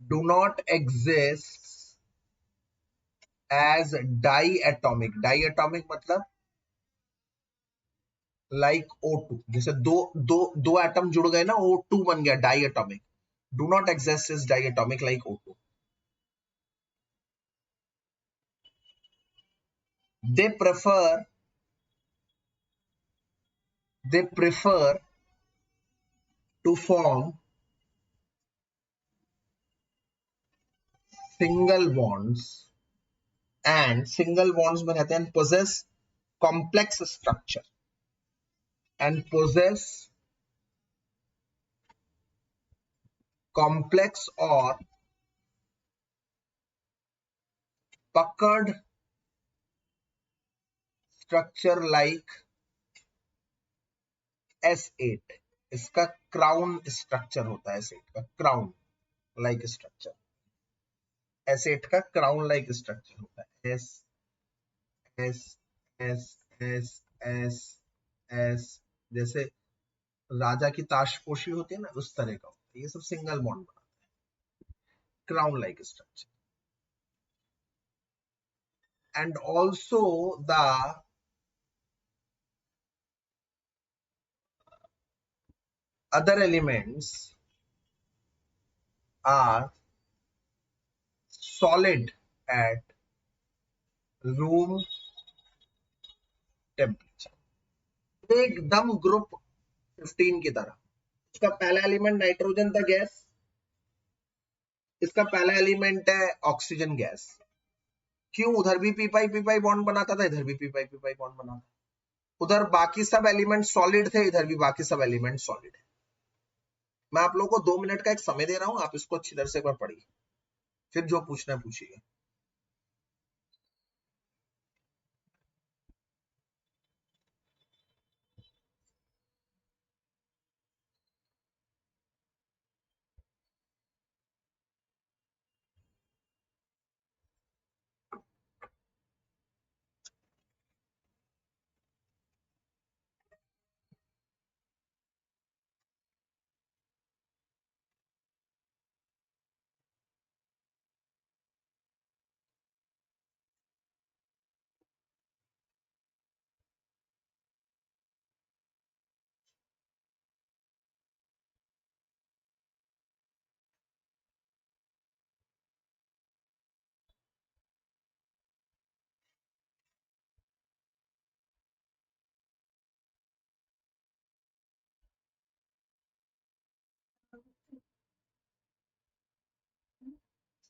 do not exist as diatomic, diatomic मतलब लाइक O2, जैसे दो एटम जुड़ गए ना, O2 बन गया diatomic. Do not exist is diatomic like O2। they prefer to form single bonds, and single bonds में कहते हैं possess complex structure, and possess complex or puckered structure like S8। इसका क्राउन स्ट्रक्चर होता है, S8 का crown like structure, S8 का crown like structure होता है। S S S S S S, जैसे राजा की ताशपोशी होती है ना, उस तरह का होता है। ये सब सिंगल बॉन्ड बनाते हैं, crown like structure. And also the other elements are solid at room temperature, एकदम ग्रुप 15 की तरह। इसका पहला एलिमेंट नाइट्रोजन था, गैस। इसका पहला एलिमेंट है ऑक्सीजन, गैस। क्यों? उधर भी पी पाई बॉन्ड बनाता था, इधर भी पी पाई बॉन्ड बनाता। उधर बाकी सब एलिमेंट सॉलिड थे, इधर भी बाकी सब एलिमेंट सॉलिड है। मैं आप लोगों को 2 मिनट का एक समय दे रहा हूं, आप इसको अच्छी तरह से एक बार पढ़िए, फिर जो पूछना है पूछिए।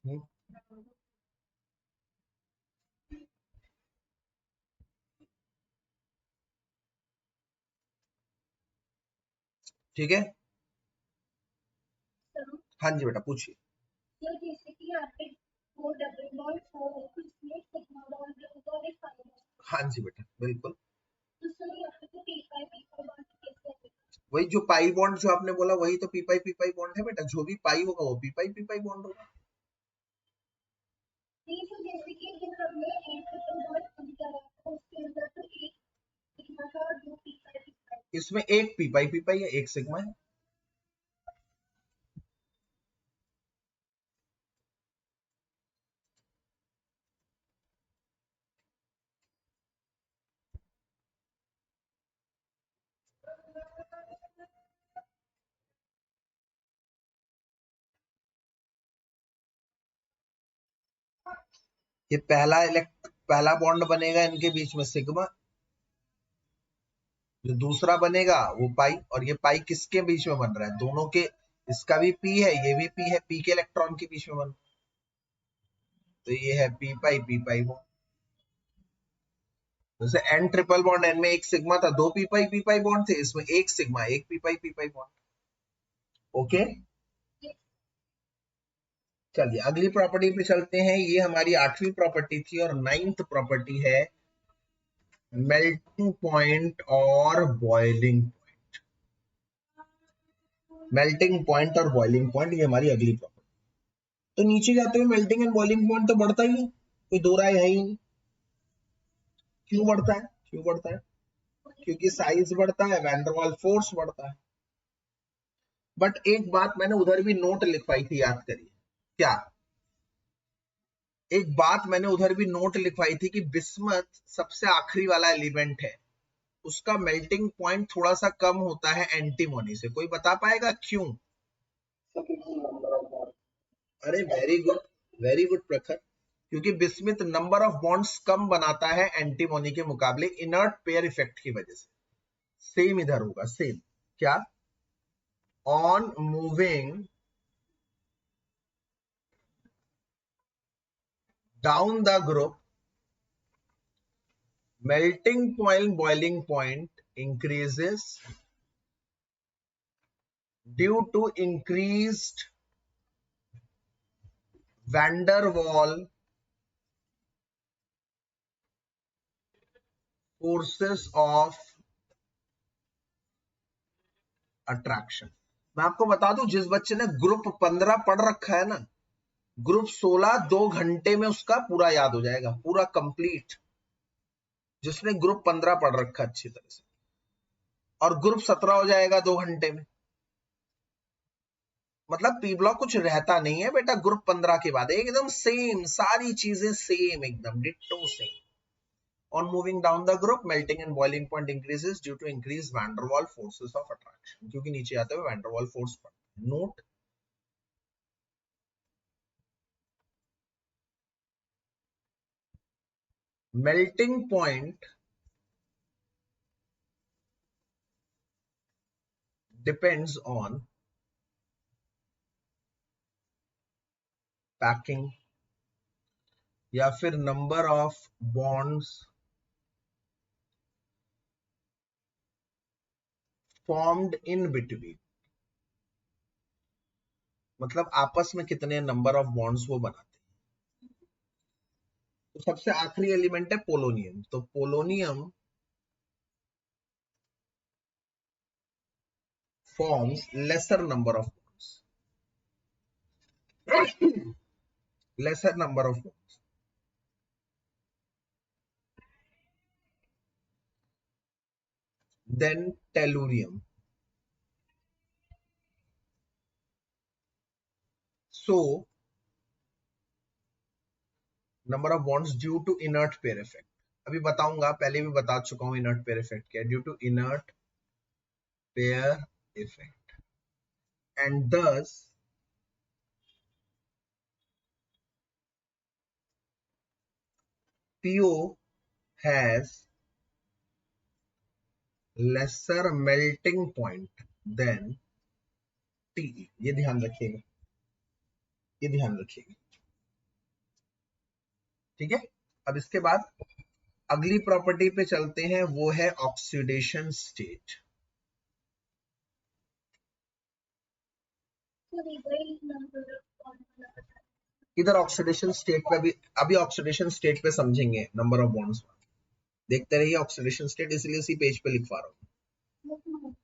हम्म, ठीक है। हाँ जी बेटा पूछिए। हाँ जी बेटा बिल्कुल। वही जो पाई बॉन्ड जो आपने बोला वही तो पी पाई बॉन्ड है बेटा, जो भी पाई होगा वो पी पाई बॉन्ड होगा। इसमें एक पी पाई है, एक सिग्मा है। ये पहला बॉन्ड बनेगा इनके बीच में सिग्मा, जो दूसरा बनेगा वो पाई, और ये पाई किसके बीच में बन रहा है, दोनों के, इसका भी पी है ये भी पी है, पी के इलेक्ट्रॉन के बीच में बन, तो ये है पी पाई बॉन्ड। जैसे एन ट्रिपल बॉन्ड, एन में एक सिग्मा था, दो पी पाई बॉन्ड थे, इसमें एक सिग्मा एक पी पाई बॉन्ड। ओके, चलिए अगली प्रॉपर्टी पे चलते हैं। ये हमारी 8वीं प्रॉपर्टी थी, और 9th प्रॉपर्टी है मेल्टिंग पॉइंट और बॉइलिंग। मेल्टिंग पॉइंट और बॉइलिंग पॉइंट, ये हमारी अगली प्रॉपर्टी। तो नीचे जाते हुए मेल्टिंग एंड बॉइलिंग पॉइंट तो बढ़ता ही है, कोई दो राय है ही नहीं। क्यों बढ़ता है, क्यों बढ़ता है? क्योंकि साइज बढ़ता है, वैन डर वाल फोर्स बढ़ता है। बट एक बात मैंने उधर भी नोट लिखवाई थी, याद करिए। क्या? एक बात मैंने उधर भी नोट लिखवाई थी कि बिस्मथ सबसे आखिरी वाला एलिमेंट है, उसका मेल्टिंग पॉइंट थोड़ा सा कम होता है एंटीमोनी से। कोई बता पाएगा क्यों? अरे वेरी गुड प्रखर। क्योंकि बिस्मिथ नंबर ऑफ बॉन्ड्स कम बनाता है एंटीमोनी के मुकाबले, इनर्ट पेयर इफेक्ट की वजह से। सेम इधर होगा, सेम। क्या? On moving down the group, melting point boiling point increases due to increased van der Waal forces of attraction। मैं आपको बता दूं, जिस बच्चे ने ग्रुप 15 पढ़ रखा है ना, ग्रुप 16 2 घंटे में उसका पूरा याद हो जाएगा, पूरा कंप्लीट। जिसने ग्रुप 15 पढ़ रखा अच्छी तरह से, और ग्रुप 17 हो जाएगा 2 घंटे में। मतलब पी ब्लॉक कुछ रहता नहीं है बेटा ग्रुप 15 के बाद, एकदम सेम, सारी चीजें सेम, एकदम ditto same. On moving down the group, melting and boiling point increases due to increased van der Waal forces of attraction। क्योंकि नीचे आते हुए van der Waal force पढ़ते हैं। Note, melting point depends on packing या फिर number of bonds formed in between। मतलब आपस में कितने नंबर ऑफ बॉन्ड्स वो बनाते हैं। तो सबसे आखिरी एलिमेंट है पोलोनियम, तो polonium forms lesser number of bonds, lesser number of bonds than tellurium. So number of bonds due to inert pair effect. अभी बताऊंगा, पहले भी बता चुका हूं inert pair effect क्या है, due to inert pair effect, and thus PO has lesser melting point than TE. ये ध्यान रखिएगा, ये ध्यान रखिएगा, ठीक है। अब इसके बाद अगली प्रॉपर्टी पे चलते हैं, वो है ऑक्सीडेशन स्टेट। इधर ऑक्सीडेशन स्टेट पे अभी ऑक्सीडेशन स्टेट पे समझेंगे नंबर ऑफ बॉन्ड्स। देखते रहिए ऑक्सीडेशन स्टेट, इसलिए इसी पेज पे लिखवा रहा हूँ।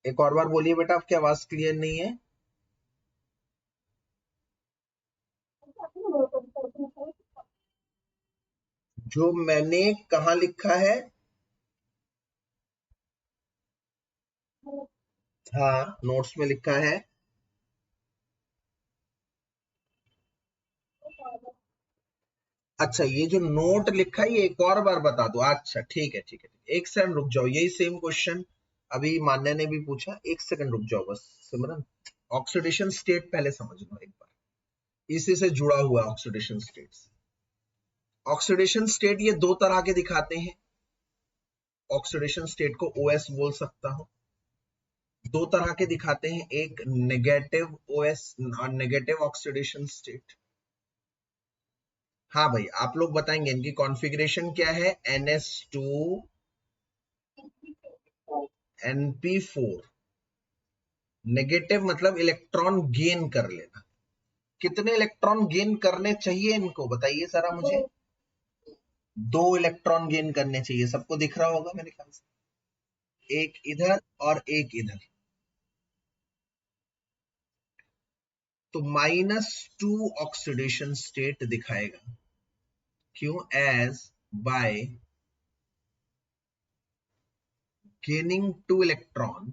एक और बार बोलिए बेटा, आपकी आवाज क्लियर नहीं है। जो मैंने कहा लिखा है, हाँ नोट्स में लिखा है। अच्छा, ये जो नोट लिखा है ये एक और बार बता दो। अच्छा ठीक है, ठीक है, एक सेकंड रुक जाओ, यही सेम क्वेश्चन अभी मान्या ने भी पूछा। एक सेकंड रुक जाओ बस सिमरन, ऑक्सीडेशन स्टेट पहले समझ लो एक बार, इसी से जुड़ा हुआ ऑक्सीडेशन स्टेट। ऑक्सीडेशन स्टेट ये दो तरह के दिखाते हैं। ऑक्सीडेशन स्टेट को ओएस बोल सकता हूं। दो तरह के दिखाते हैं, एक नेगेटिव ओएस और नेगेटिव ऑक्सीडेशन स्टेट। हाँ भाई, आप लोग बताएंगे इनकी कॉन्फ़िगरेशन क्या है। NH2 NP4। नेगेटिव मतलब इलेक्ट्रॉन गेन कर लेना। कितने इलेक्ट्रॉन गेन करने चाहिए इनको बताइए जरा मुझे। 2 इलेक्ट्रॉन गेन करने चाहिए, सबको दिख रहा होगा मेरे ख्याल से, एक इधर और एक इधर। तो -2 ऑक्सीडेशन स्टेट दिखाएगा। क्यों? As by gaining 2 electron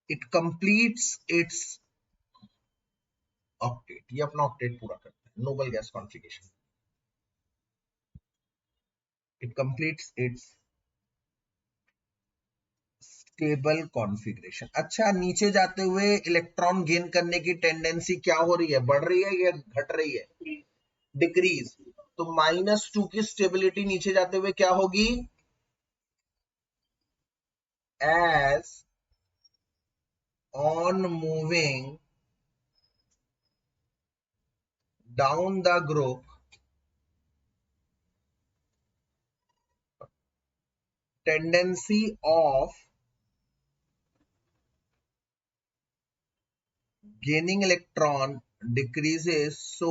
it completes its octet। ये अपना ऑक्टेट पूरा करता है, noble gas configuration. it completes its stable configuration. अच्छा, नीचे जाते हुए इलेक्ट्रॉन गेन करने की टेंडेंसी क्या हो रही है, बढ़ रही है या घट रही है? डिक्रीज। तो -2 की स्टेबिलिटी नीचे जाते हुए क्या होगी? As on moving down the group, tendency of gaining electron decreases, so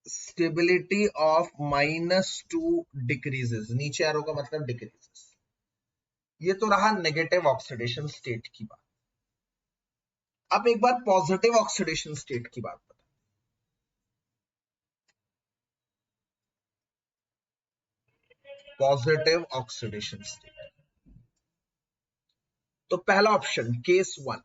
stability of -2 decreases। नीचे एरो का मतलब decreases। ये तो रहा नेगेटिव ऑक्सीडेशन स्टेट की बात। अब एक बार पॉजिटिव ऑक्सीडेशन स्टेट की बात बता। पॉजिटिव ऑक्सीडेशन स्टेट, तो पहला ऑप्शन केस 1।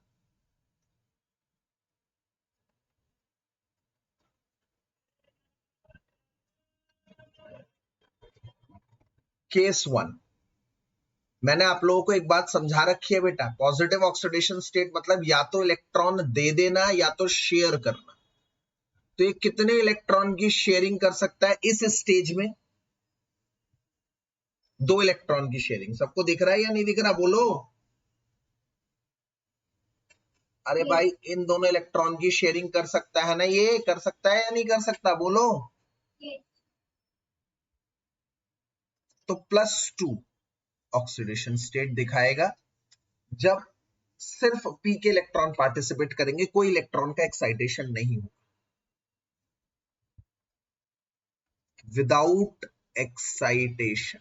केस 1 मैंने आप लोगों को एक बात समझा रखी है बेटा, पॉजिटिव ऑक्सीडेशन स्टेट मतलब या तो इलेक्ट्रॉन दे देना या तो शेयर करना। तो ये कितने इलेक्ट्रॉन की शेयरिंग कर सकता है इस स्टेज में? 2 इलेक्ट्रॉन की शेयरिंग। सबको दिख रहा है या नहीं दिख रहा, बोलो। अरे भाई, इन दोनों इलेक्ट्रॉन की शेयरिंग कर सकता है ना, ये कर सकता है या नहीं कर सकता, बोलो। तो +2 ऑक्सीडेशन स्टेट दिखाएगा जब सिर्फ p के इलेक्ट्रॉन पार्टिसिपेट करेंगे, कोई इलेक्ट्रॉन का एक्साइटेशन नहीं होगा, विदाउट एक्साइटेशन।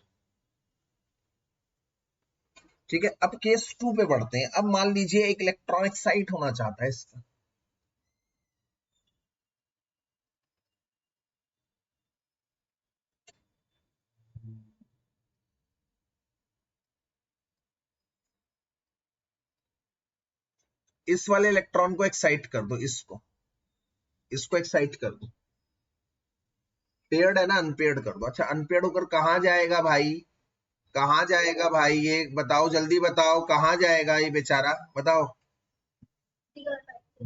ठीक है, अब केस 2 पे बढ़ते हैं। अब मान लीजिए एक इलेक्ट्रॉन एक्साइट होना चाहता है इसका, इस वाले इलेक्ट्रॉन को एक्साइट कर दो, इसको एक्साइट कर दो। पेयर्ड है ना, अनपेयर्ड कर दो। अच्छा, अनपेयर्ड होकर कहां जाएगा भाई, कहां जाएगा भाई, ये बताओ, जल्दी बताओ, कहां जाएगा ये बेचारा, बताओ।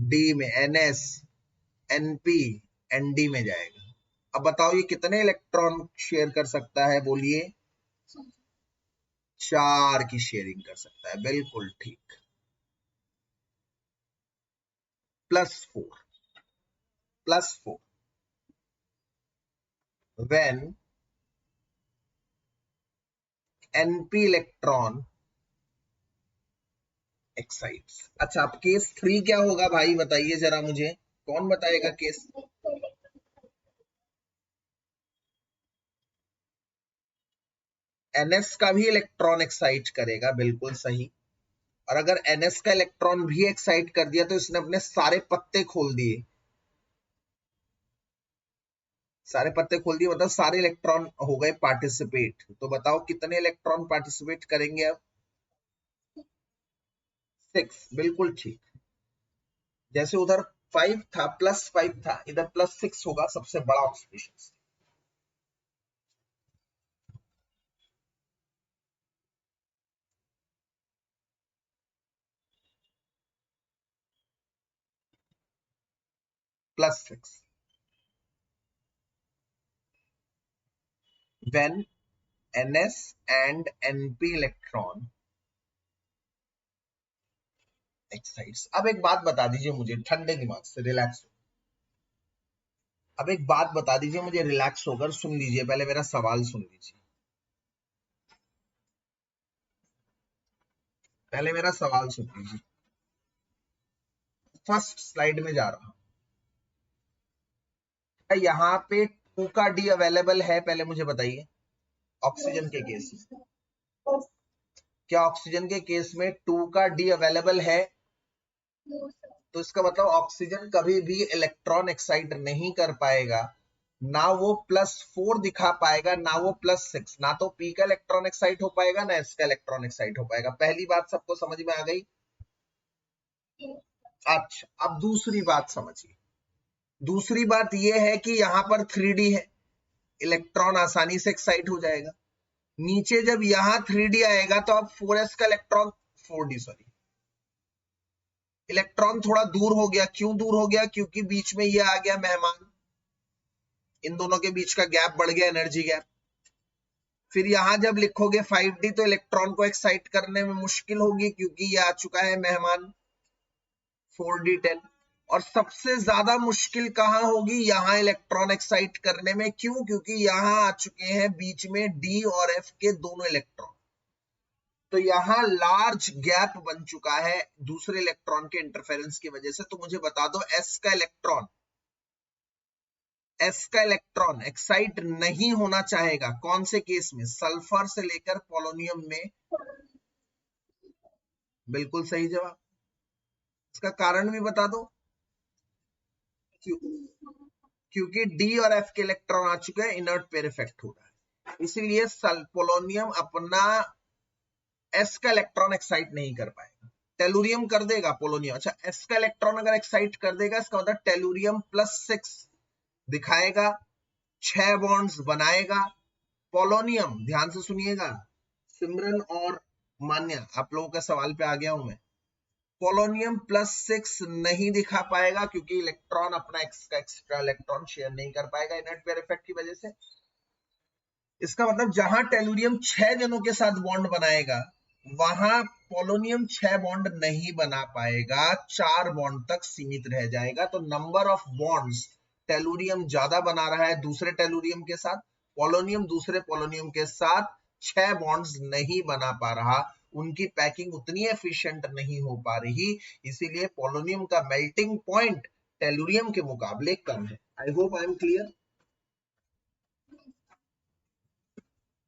डी में, NS, NP, ND में जाएगा। अब बताओ ये कितने इलेक्ट्रॉन शेयर कर सकता है, बोलिए। 4 की शेयरिंग कर सकता है, बिल्कुल ठीक। +4 when NP इलेक्ट्रॉन एक्साइट्स। अच्छा, अब केस 3 क्या होगा भाई, बताइए जरा मुझे, कौन बताएगा केस? NS का भी इलेक्ट्रॉन एक्साइट करेगा, बिल्कुल सही। और अगर NS का इलेक्ट्रॉन भी एक्साइट कर दिया तो इसने अपने सारे पत्ते खोल दिए, सारे पत्ते खोल दिए, मतलब सारे इलेक्ट्रॉन हो गए पार्टिसिपेट। तो बताओ कितने इलेक्ट्रॉन पार्टिसिपेट करेंगे अब? 6, बिल्कुल ठीक। जैसे उधर 5 था, +5 था, इधर +6 होगा, सबसे बड़ा oxidation. +6 when NS and NP electron excites. अब एक बात बता दीजिए मुझे, ठंडे दिमाग से, रिलैक्स। अब एक बात बता दीजिए मुझे, रिलैक्स होकर सुन लीजिए, पहले मेरा सवाल सुन लीजिए, पहले मेरा सवाल सुन लीजिए। फर्स्ट स्लाइड में जा रहा हूं, यहाँ पे 2 का डी अवेलेबल है, पहले मुझे बताइए। ऑक्सीजन के केस में, क्या ऑक्सीजन के केस में 2 का डी अवेलेबल है? तो इसका मतलब ऑक्सीजन कभी भी इलेक्ट्रॉन एक्साइट नहीं कर पाएगा, ना वो +4 दिखा पाएगा, ना वो +6, ना तो p का इलेक्ट्रॉन एक्साइट हो पाएगा, ना s का इलेक्ट्रॉन एक्साइट हो पाएगा। पहली बात सबको समझ में आ गई? अच्छा, अब दूसरी बात समझिए। दूसरी बात यह है कि यहां पर 3D है, इलेक्ट्रॉन आसानी से एक्साइट हो जाएगा। नीचे जब यहां 3D आएगा तो अब 4s का इलेक्ट्रॉन, 4d सॉरी, इलेक्ट्रॉन थोड़ा दूर हो गया। क्यों दूर हो गया? क्योंकि बीच में ये आ गया मेहमान, इन दोनों के बीच का गैप बढ़ गया, एनर्जी गैप। फिर यहां जब लिखोगे 5d तो इलेक्ट्रॉन को एक्साइट करने में मुश्किल होगी, क्योंकि ये आ चुका है मेहमान 4d10। और सबसे ज्यादा मुश्किल कहां होगी? यहां इलेक्ट्रॉन एक्साइट करने में। क्यों? क्योंकि यहां आ चुके हैं बीच में d और f के दोनों इलेक्ट्रॉन, तो यहां लार्ज गैप बन चुका है दूसरे इलेक्ट्रॉन के इंटरफेरेंस की वजह से। तो मुझे बता दो, s का इलेक्ट्रॉन एक्साइट नहीं होना चाहेगा, कौन से केस में? सल्फर से लेकर पोलोनियम में। बिल्कुल सही जवाब। इसका कारण भी बता दो। क्यों? क्योंकि डी और एफ के इलेक्ट्रॉन आ चुके हैं, इनर्ट पेयर इफेक्ट हो रहा है, इसीलिए पोलोनियम अपना एस का इलेक्ट्रॉन एक्साइट नहीं कर पाएगा, टेलुरियम कर देगा पोलोनियम। अच्छा, एस का इलेक्ट्रॉन अगर एक्साइट कर देगा, इसका मतलब टेलुरियम +6 दिखाएगा, 6 बॉन्ड्स बनाएगा। पोलोनियम, ध्यान से सुनिएगा सिमरन और मान्या, आप लोगों का सवाल पे आ गया हूं मैं। पोलोनियम +6 नहीं दिखा पाएगा क्योंकि इलेक्ट्रॉन अपना एक्स्ट्रा इलेक्ट्रॉन शेयर नहीं कर पाएगा इनर्ट पेयर इफेक्ट की वजह से। इसका मतलब जहां टेलुरियम 6 जनों के साथ बॉन्ड बनाएगा, वहां पोलोनियम 6 बॉन्ड नहीं बना पाएगा, 4 बॉन्ड तक सीमित रह जाएगा। तो नंबर ऑफ बॉन्ड्स टेलुरियम ज्यादा बना रहा है दूसरे टेलुरियम के साथ, पोलोनियम दूसरे पोलोनियम के साथ 6 बॉन्ड्स नहीं बना पा रहा, उनकी पैकिंग उतनी एफिशिएंट नहीं हो पा रही, इसीलिए पोलोनियम का मेल्टिंग पॉइंट टेलुरियम के मुकाबले कम है। I hope I am clear.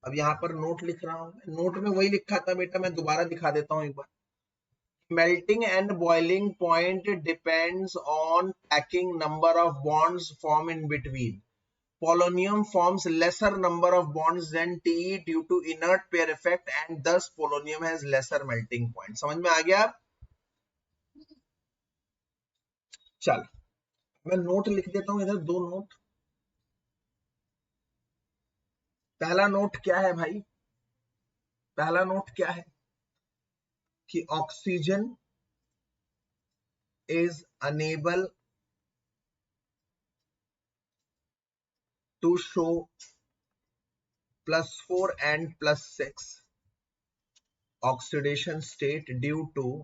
अब यहाँ पर नोट लिख रहा हूं, नोट में वही लिखा था बेटा, मैं दोबारा दिखा देता हूं एक बार। Melting and boiling point depends on packing number of bonds formed in between. Polonium forms lesser number of bonds than Te due to inert pair effect and thus polonium has lesser melting point. समझ में आ गया? चल मैं note लिख देता हूं इधर, 2 note. पहला नोट क्या है भाई? पहला नोट क्या है कि oxygen is unable to show +4 and +6 oxidation state due to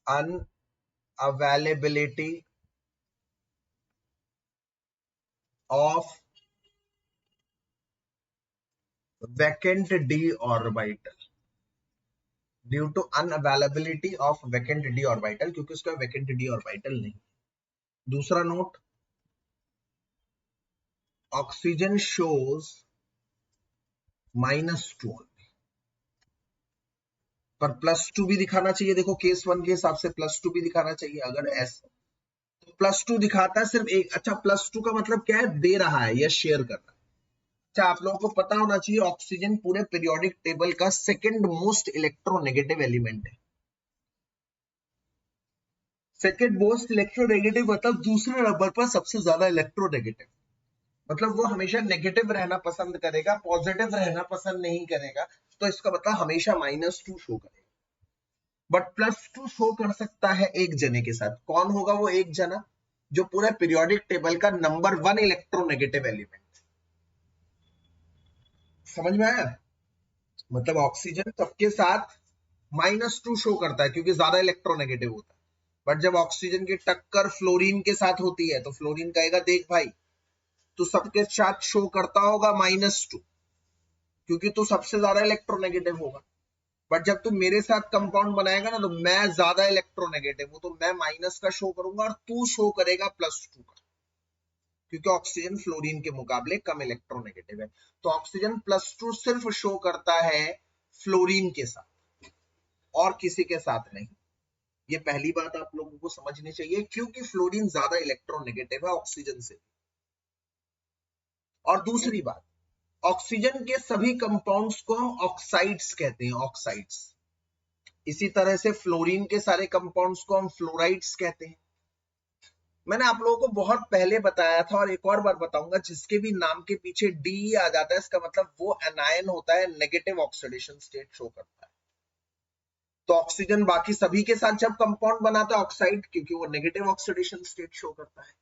unavailability of vacant d orbital, due to unavailability of vacant d orbital, क्योंकि उसका वैकेंट डी ऑर्बिटल नहीं। दूसरा नोट, ऑक्सीजन शोज -2 पर +2 भी दिखाना चाहिए। देखो केस 1 के हिसाब से +2 भी दिखाना चाहिए। अगर ऐसा तो +2 दिखाता है सिर्फ एक। अच्छा +2 का मतलब क्या है? दे रहा है या शेयर कर रहा है। अच्छा आप लोगों को पता होना चाहिए ऑक्सीजन पूरे पीरियोडिक टेबल का सेकंड मोस्ट इलेक्ट्रोनेगेटिव एलिमेंट है। सेकंड मोस्ट इलेक्ट्रोनेगेटिव मतलब दूसरे नंबर पर सबसे ज्यादा इलेक्ट्रोनेगेटिव, मतलब वो हमेशा नेगेटिव रहना पसंद करेगा, पॉजिटिव रहना पसंद नहीं करेगा। तो इसका मतलब हमेशा -2 शो करेगा। बट +2 शो कर सकता है एक जने के साथ। कौन होगा वो एक जना? जो पूरे पीरियोडिक टेबल का नंबर 1 इलेक्ट्रोनेगेटिव एलिमेंट। समझ में आया? मतलब ऑक्सीजन सबके साथ -2 शो करता है क्योंकि ज्यादा इलेक्ट्रोनेगेटिव होता है। बट जब ऑक्सीजन की टक्कर फ्लोरीन के साथ होती है तो फ्लोरीन कहेगा देख भाई तू सबके साथ शो करता होगा -2 क्योंकि तू सबसे ज्यादा इलेक्ट्रोनेगेटिव होगा। बट जब तू मेरे साथ कंपाउंड बनाएगा ना तो मैं ज्यादा इलेक्ट्रोनेगेटिव हूं, तो मैं माइनस का शो करूंगा और तू शो करेगा +2 का, क्योंकि ऑक्सीजन फ्लोरीन के मुकाबले कम इलेक्ट्रोनेगेटिव है। तो ऑक्सीजन +2 सिर्फ शो करता है फ्लोरीन के साथ और किसी के साथ नहीं। ये पहली बात आप लोगों को समझनी चाहिए, क्योंकि फ्लोरीन ज्यादा इलेक्ट्रोनेगेटिव है ऑक्सीजन से। और दूसरी बात, ऑक्सीजन के सभी कंपाउंड्स को हम ऑक्साइड्स कहते हैं, ऑक्साइड्स। इसी तरह से फ्लोरीन के सारे कंपाउंड्स को हम फ्लोराइड्स कहते हैं। मैंने आप लोगों को बहुत पहले बताया था और एक और बार बताऊंगा, जिसके भी नाम के पीछे डी आ जाता है इसका मतलब वो एनायन होता है, नेगेटिव ऑक्सीडेशन स्टेट शो करता है। तो ऑक्सीजन बाकी सभी के साथ जब कंपाउंड बनाता है ऑक्साइड, क्योंकि वो नेगेटिव ऑक्सीडेशन स्टेट शो करता है।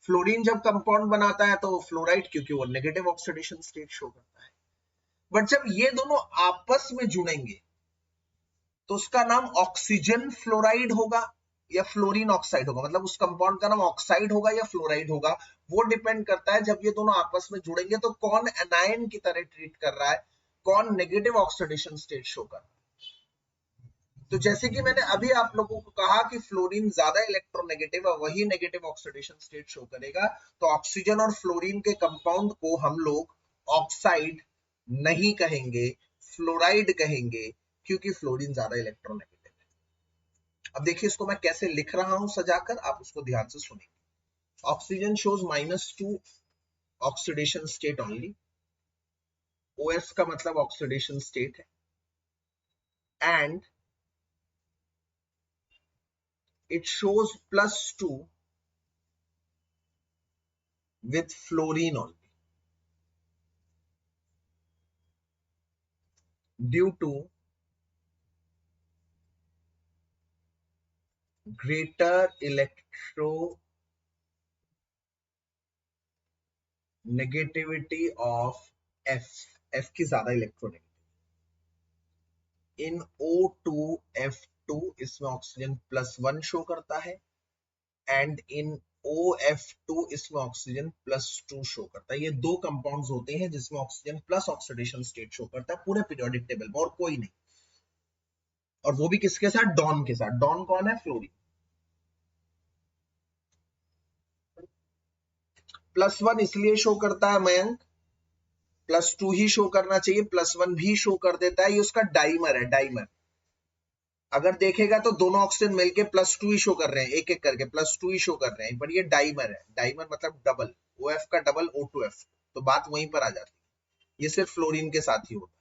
फ्लोरीन जब कंपाउंड बनाता है तो फ्लोराइड, क्योंकि वो नेगेटिव ऑक्सीडेशन स्टेट शो करता है। बट जब ये दोनों आपस में जुड़ेंगे तो उसका नाम ऑक्सीजन फ्लोराइड होगा या फ्लोरीन ऑक्साइड होगा, मतलब उस कंपाउंड का नाम ऑक्साइड होगा या फ्लोराइड होगा। वो डिपेंड करता है जब ये दोनों आपस में जुड़ेंगे तो कौन एनायन की तरह ट्रीट कर रहा है, कौन नेगेटिव ऑक्सीडेशन स्टेट शो कर रहा है। तो जैसे कि मैंने अभी आप लोगों को कहा कि फ्लोरीन ज्यादा इलेक्ट्रोनेगेटिव है, वही नेगेटिव ऑक्सीडेशन स्टेट शो करेगा। तो ऑक्सीजन और फ्लोरीन के कंपाउंड को हम लोग ऑक्साइड नहीं कहेंगे, फ्लोराइड कहेंगे, क्योंकि फ्लोरीन ज्यादा इलेक्ट्रोनेगेटिव है। अब देखिए इसको मैं कैसे लिख रहा हूं सजाकर, आप उसको ध्यान से सुनिए। Oxygen shows -2 oxidation state only. OS का मतलब ऑक्सीडेशन स्टेट है। And it shows +2 with fluorine only due to greater electronegativity of F की ज्यादा इलेक्ट्रोनेगेटिव। इन O2F2 इसमें ऑक्सीजन +1 शो करता है, एंड इन OF2 इसमें ऑक्सीजन +2 शो करता है। ये दो कंपाउंड्स होते हैं जिसमें oxygen plus oxidation state show करता है पूरे पीरियोडिक टेबल में, और कोई नहीं। और वो भी किसके साथ? डॉन के साथ। डॉन कौन है? फ्लोरीन। +1 इसलिए शो करता है मयंक, +2 ही शो करना चाहिए, +1 भी शो कर देता है। ये उसका डाइमर है, डाइमर। अगर देखेगा तो दोनों ऑक्सीजन मिलके +2 ही शो कर रहे हैं, एक एक करके +2 ही शो कर रहे हैं, पर ये डाइमर है। डाइमर मतलब डबल, OF का डबल O2F। तो बात वहीं पर आ जाती है, ये सिर्फ फ्लोरीन के साथ ही होता है।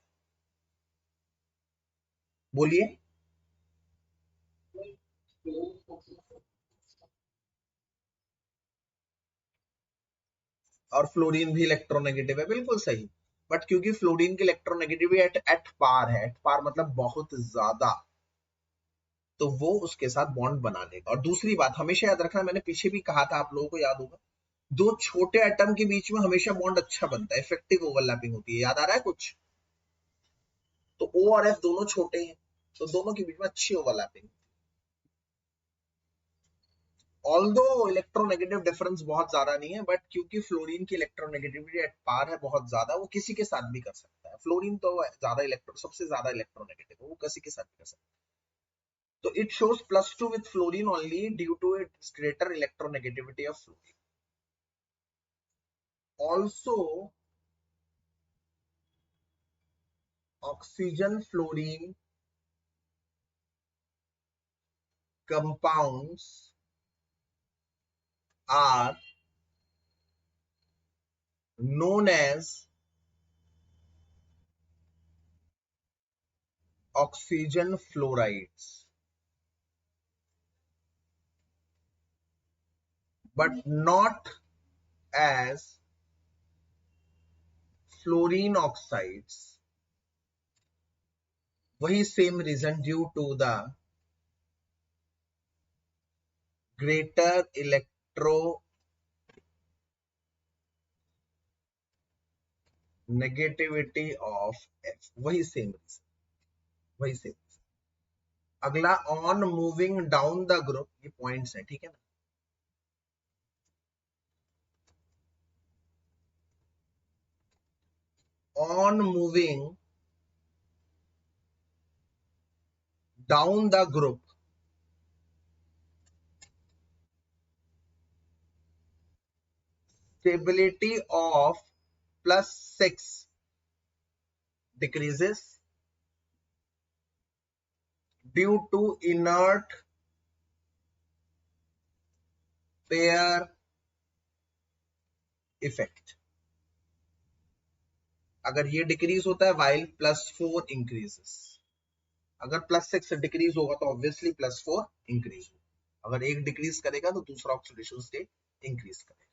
बोलिए। और फ्लोरीन भी इलेक्ट्रोनेगेटिव है, बिल्कुल सही। बट क्योंकि फ्लोरीन की इलेक्ट्रोनेगेटिविटी एट पार है, एट पार मतलब बहुत ज्यादा, तो वो उसके साथ बॉन्ड बना लेगा। और दूसरी बात हमेशा याद रखना, मैंने पीछे भी कहा था, आप लोगों को याद होगा, दो छोटे एटम के बीच में हमेशा बॉन्ड अच्छा बनता है, इफेक्टिव ओवरलैपिंग होती है। याद आ रहा है कुछ? तो O और F दोनों छोटे हैं, तो दोनों के बीच में अच्छी ओवरलैपिंग। ऑल्दो इलेक्ट्रोनेगेटिव डिफरेंस बहुत ज्यादा नहीं है, बट क्योंकि फ्लोरीन की इलेक्ट्रोनेगेटिविटी एट पार है बहुत ज्यादा, वो किसी के साथ भी कर सकता है। फ्लोरीन तो ज्यादा सबसे ज्यादा इलेक्ट्रोनेगेटिव है, वो किसी के साथ भी कर सकता है। So it shows +2 with fluorine only due to its greater electronegativity of fluorine. Also, oxygen fluorine compounds are known as oxygen fluorides, but not as fluorine oxides. वही same reason, due to the greater electronegativity of F. वही same reason, वही same reason. अगला, on moving down the group, ये points है, ठीक है ना? On moving down the group, stability of +6 decreases due to inert pair effect. अगर ये डिक्रीज होता है while +4 increases, अगर +6 डिक्रीज होगा तो ऑब्वियसली +4 इंक्रीज होगा। अगर एक डिक्रीज करेगा तो दूसरा ऑक्सीडेशन स्टेट इंक्रीज करेगा।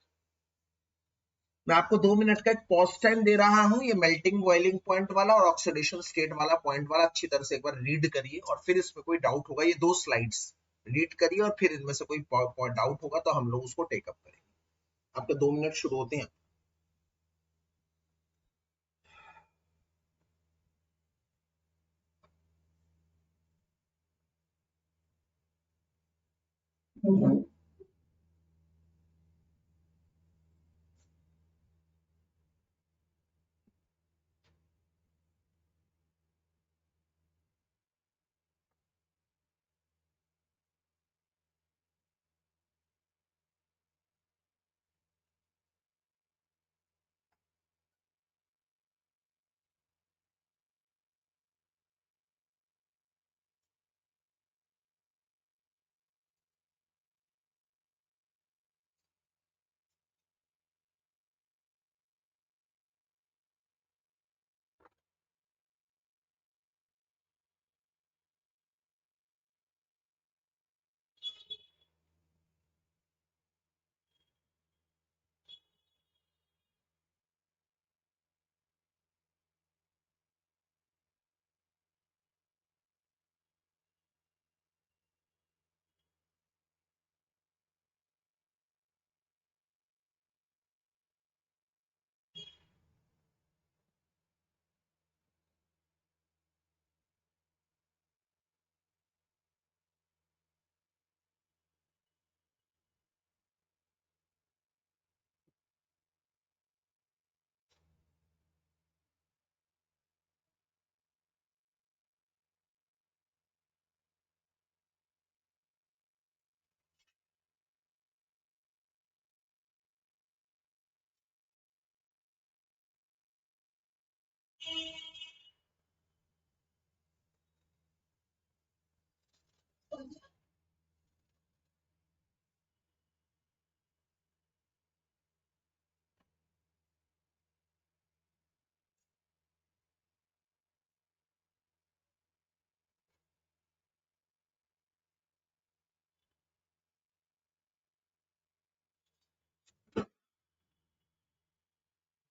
मैं आपको 2 मिनट का एक पॉज टाइम दे रहा हूं, ये मेल्टिंग बॉइलिंग पॉइंट वाला और ऑक्सीडेशन स्टेट वाला पॉइंट वाला अच्छी तरह से एक बार रीड करिए, और फिर इसमें कोई डाउट होगा, ये 2 स्लाइड्स रीड करिए, और फिर इनमें से कोई डाउट होगा तो हम लोग उसको टेकअप करेंगे। आपके 2 मिनट शुरू होते हैं।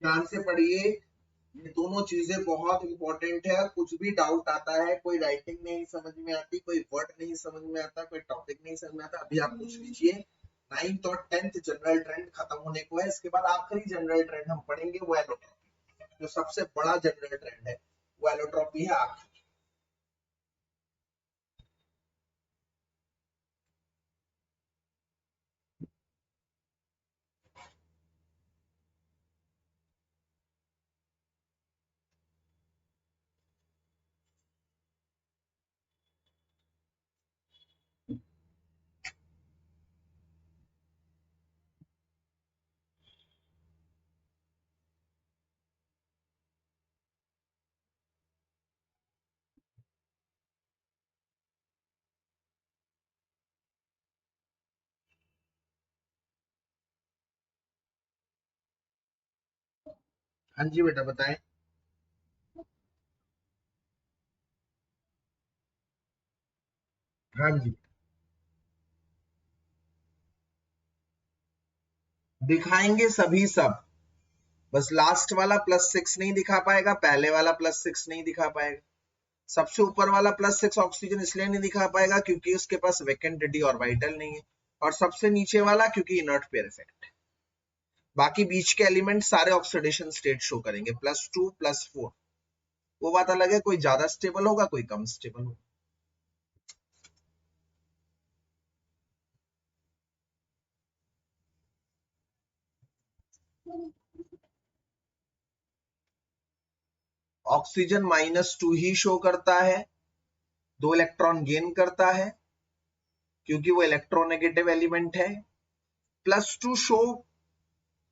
ध्यान से पढ़िए, ये दोनों चीजें बहुत इंपॉर्टेंट है। कुछ भी डाउट आता है, कोई राइटिंग नहीं समझ में आती, कोई वर्ड नहीं समझ में आता, कोई टॉपिक नहीं समझ में आता, अभी आप पूछ लीजिए। 9th और 10th जनरल ट्रेंड खत्म होने को है, इसके बाद आखिरी जनरल ट्रेंड हम पढ़ेंगे वो एलोट्रॉपी। जो सबसे बड़ा जनरल ट्रेंड है वो एलोट्रॉपी है आखिरी। हाँ जी बेटा बताएं। हाँ जी, दिखाएंगे सभी सब। बस लास्ट वाला +6 नहीं दिखा पाएगा, पहले वाला +6 नहीं दिखा पाएगा। सबसे ऊपर वाला +6 ऑक्सीजन इसलिए नहीं दिखा पाएगा क्योंकि उसके पास वैकेंट डी ऑर्बिटल नहीं है, और सबसे नीचे वाला क्योंकि इनर्ट पेयर इफेक्ट है। बाकी बीच के एलिमेंट सारे ऑक्सीडेशन स्टेट शो करेंगे, +2 +4। वो बात अलग है, कोई ज्यादा स्टेबल होगा, कोई कम स्टेबल होगा। ऑक्सीजन -2 ही शो करता है, 2 इलेक्ट्रॉन गेन करता है क्योंकि वो इलेक्ट्रोनेगेटिव एलिमेंट है। +2 शो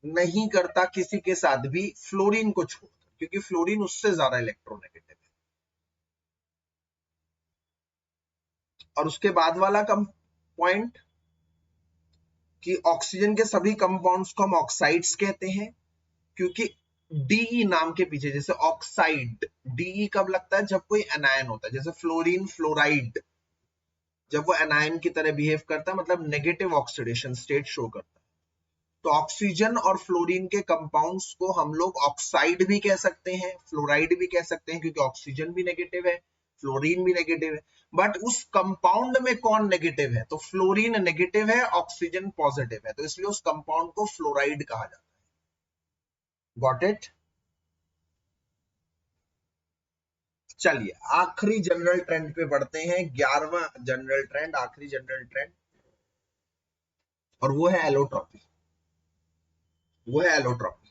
नहीं करता किसी के साथ भी, फ्लोरीन को छोड़कर, क्योंकि फ्लोरीन उससे ज्यादा इलेक्ट्रोनेगेटिव है। और उसके बाद वाला कम पॉइंट कि ऑक्सीजन के सभी कंपाउंड्स को हम ऑक्साइड्स कहते हैं, क्योंकि डीई नाम के पीछे, जैसे ऑक्साइड, डीई कब लगता है, जब कोई एनायन होता है। जैसे फ्लोरीन फ्लोराइड, जब वो एनायन की तरह बिहेव करता है, मतलब नेगेटिव ऑक्सीडेशन स्टेट शो करता है। तो ऑक्सीजन और फ्लोरीन के कंपाउंड्स को हम लोग ऑक्साइड भी कह सकते हैं, फ्लोराइड भी कह सकते हैं, क्योंकि ऑक्सीजन भी नेगेटिव है, फ्लोरीन भी नेगेटिव है। बट उस कंपाउंड में कौन नेगेटिव है, तो फ्लोरीन नेगेटिव है, ऑक्सीजन पॉजिटिव है, तो इसलिए उस कंपाउंड को फ्लोराइड कहा जाता है। Got it. चलिए आखिरी जनरल ट्रेंड पे बढ़ते हैं, 11वां जनरल ट्रेंड, आखिरी जनरल ट्रेंड, और वो है एलोट्रॉपी। वो है एलोट्रॉपी।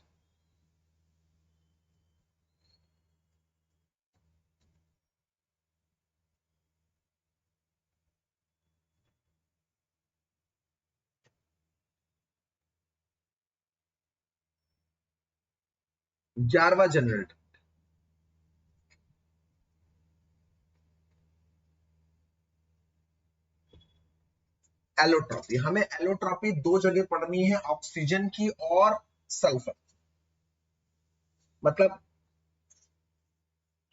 11वां जनरल एलोट्रॉपी। हमें एलोट्रॉपी दो जगह पढ़नी है, ऑक्सीजन की और सल्फर। मतलब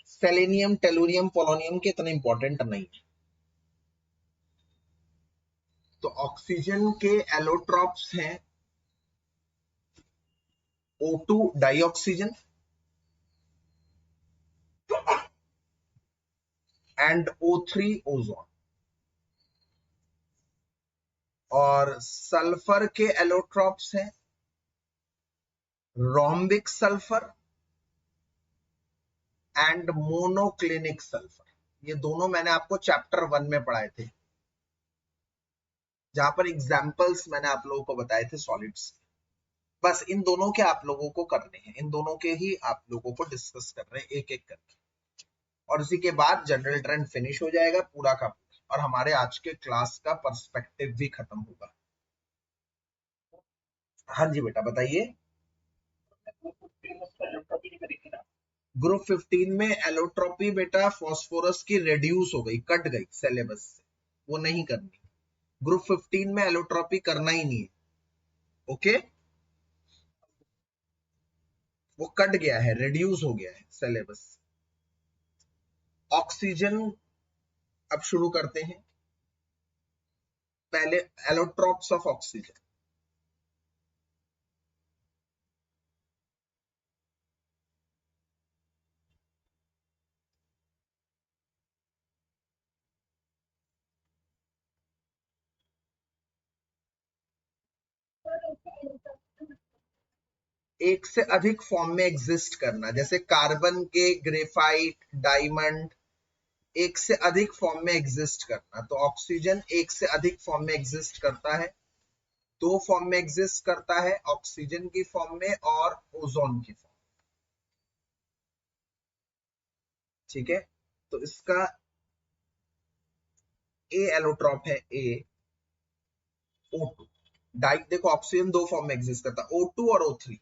सेलेनियम टेलुरियम पोलोनियम के इतने इंपॉर्टेंट नहीं है। तो ऑक्सीजन के एलोट्रॉप्स हैं O2 dioxygen and O3 ozone. और सल्फर के एलोट्रॉप्स हैं rhombic sulphur and monoclinic sulphur. ये दोनों मैंने आपको चैप्टर 1 में पढ़ाए थे, जहां पर एग्जाम्पल्स मैंने आप लोगों को बताए थे सॉलिड्स। बस इन दोनों के आप लोगों को करने हैं, इन दोनों के ही आप लोगों को डिस्कस कर रहे हैं एक एक करके। और इसी के बाद जनरल ट्रेंड फिनिश हो जाएगा पूरा का पूरा, और हमारे आज के क्लास का पर्सपेक्टिव भी खत्म होगा। हाँ जी बेटा बताइए। ग्रुप 15 में एलोट्रोपी बेटा फास्फोरस की रेड्यूस हो गई, कट गई सिलेबस से, वो नहीं करनी। ग्रुप 15 में एलोट्रोपी करना ही नहीं है, ओके, वो कट गया है, रेड्यूस हो गया है सिलेबस। ऑक्सीजन अब शुरू करते हैं। पहले एलोट्रोप्स ऑफ ऑक्सीजन। एक से अधिक फॉर्म में एग्जिस्ट करना, जैसे कार्बन के ग्रेफाइट, डायमंड, एक से अधिक फॉर्म में एग्जिस्ट करना। तो ऑक्सीजन एक से अधिक फॉर्म में एग्जिस्ट करता है, दो फॉर्म में एग्जिस्ट करता है, ऑक्सीजन की फॉर्म में और ओजोन की फॉर्म। ठीक है, तो इसका ए एलोट्रॉप है, ए O2। डाई, देखो ऑक्सीजन दो फॉर्म में एग्जिस्ट करता है, O2 और O3।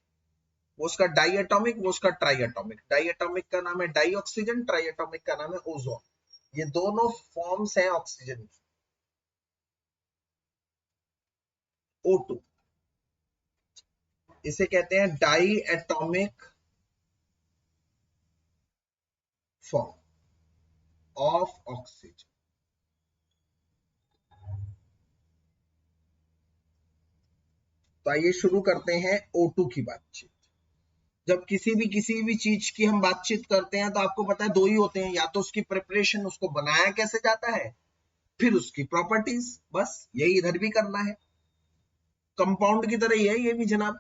वो उसका डाई एटॉमिक, वो उसका ट्राई एटॉमिक। डाई एटॉमिक का नाम है डाई ऑक्सीजन, ट्राई एटॉमिक का नाम है ओजोन। ये दोनों फॉर्म्स हैं ऑक्सीजन की। O2 इसे कहते हैं diatomic form of oxygen. तो आइए शुरू करते हैं O2 की बातचीत। जब किसी भी चीज की हम बातचीत करते हैं तो आपको पता है दो ही होते हैं, या तो उसकी प्रिपरेशन, उसको बनाया कैसे जाता है, फिर उसकी प्रॉपर्टीज। बस यही इधर भी करना है, कंपाउंड की तरह ही है ये भी जनाब,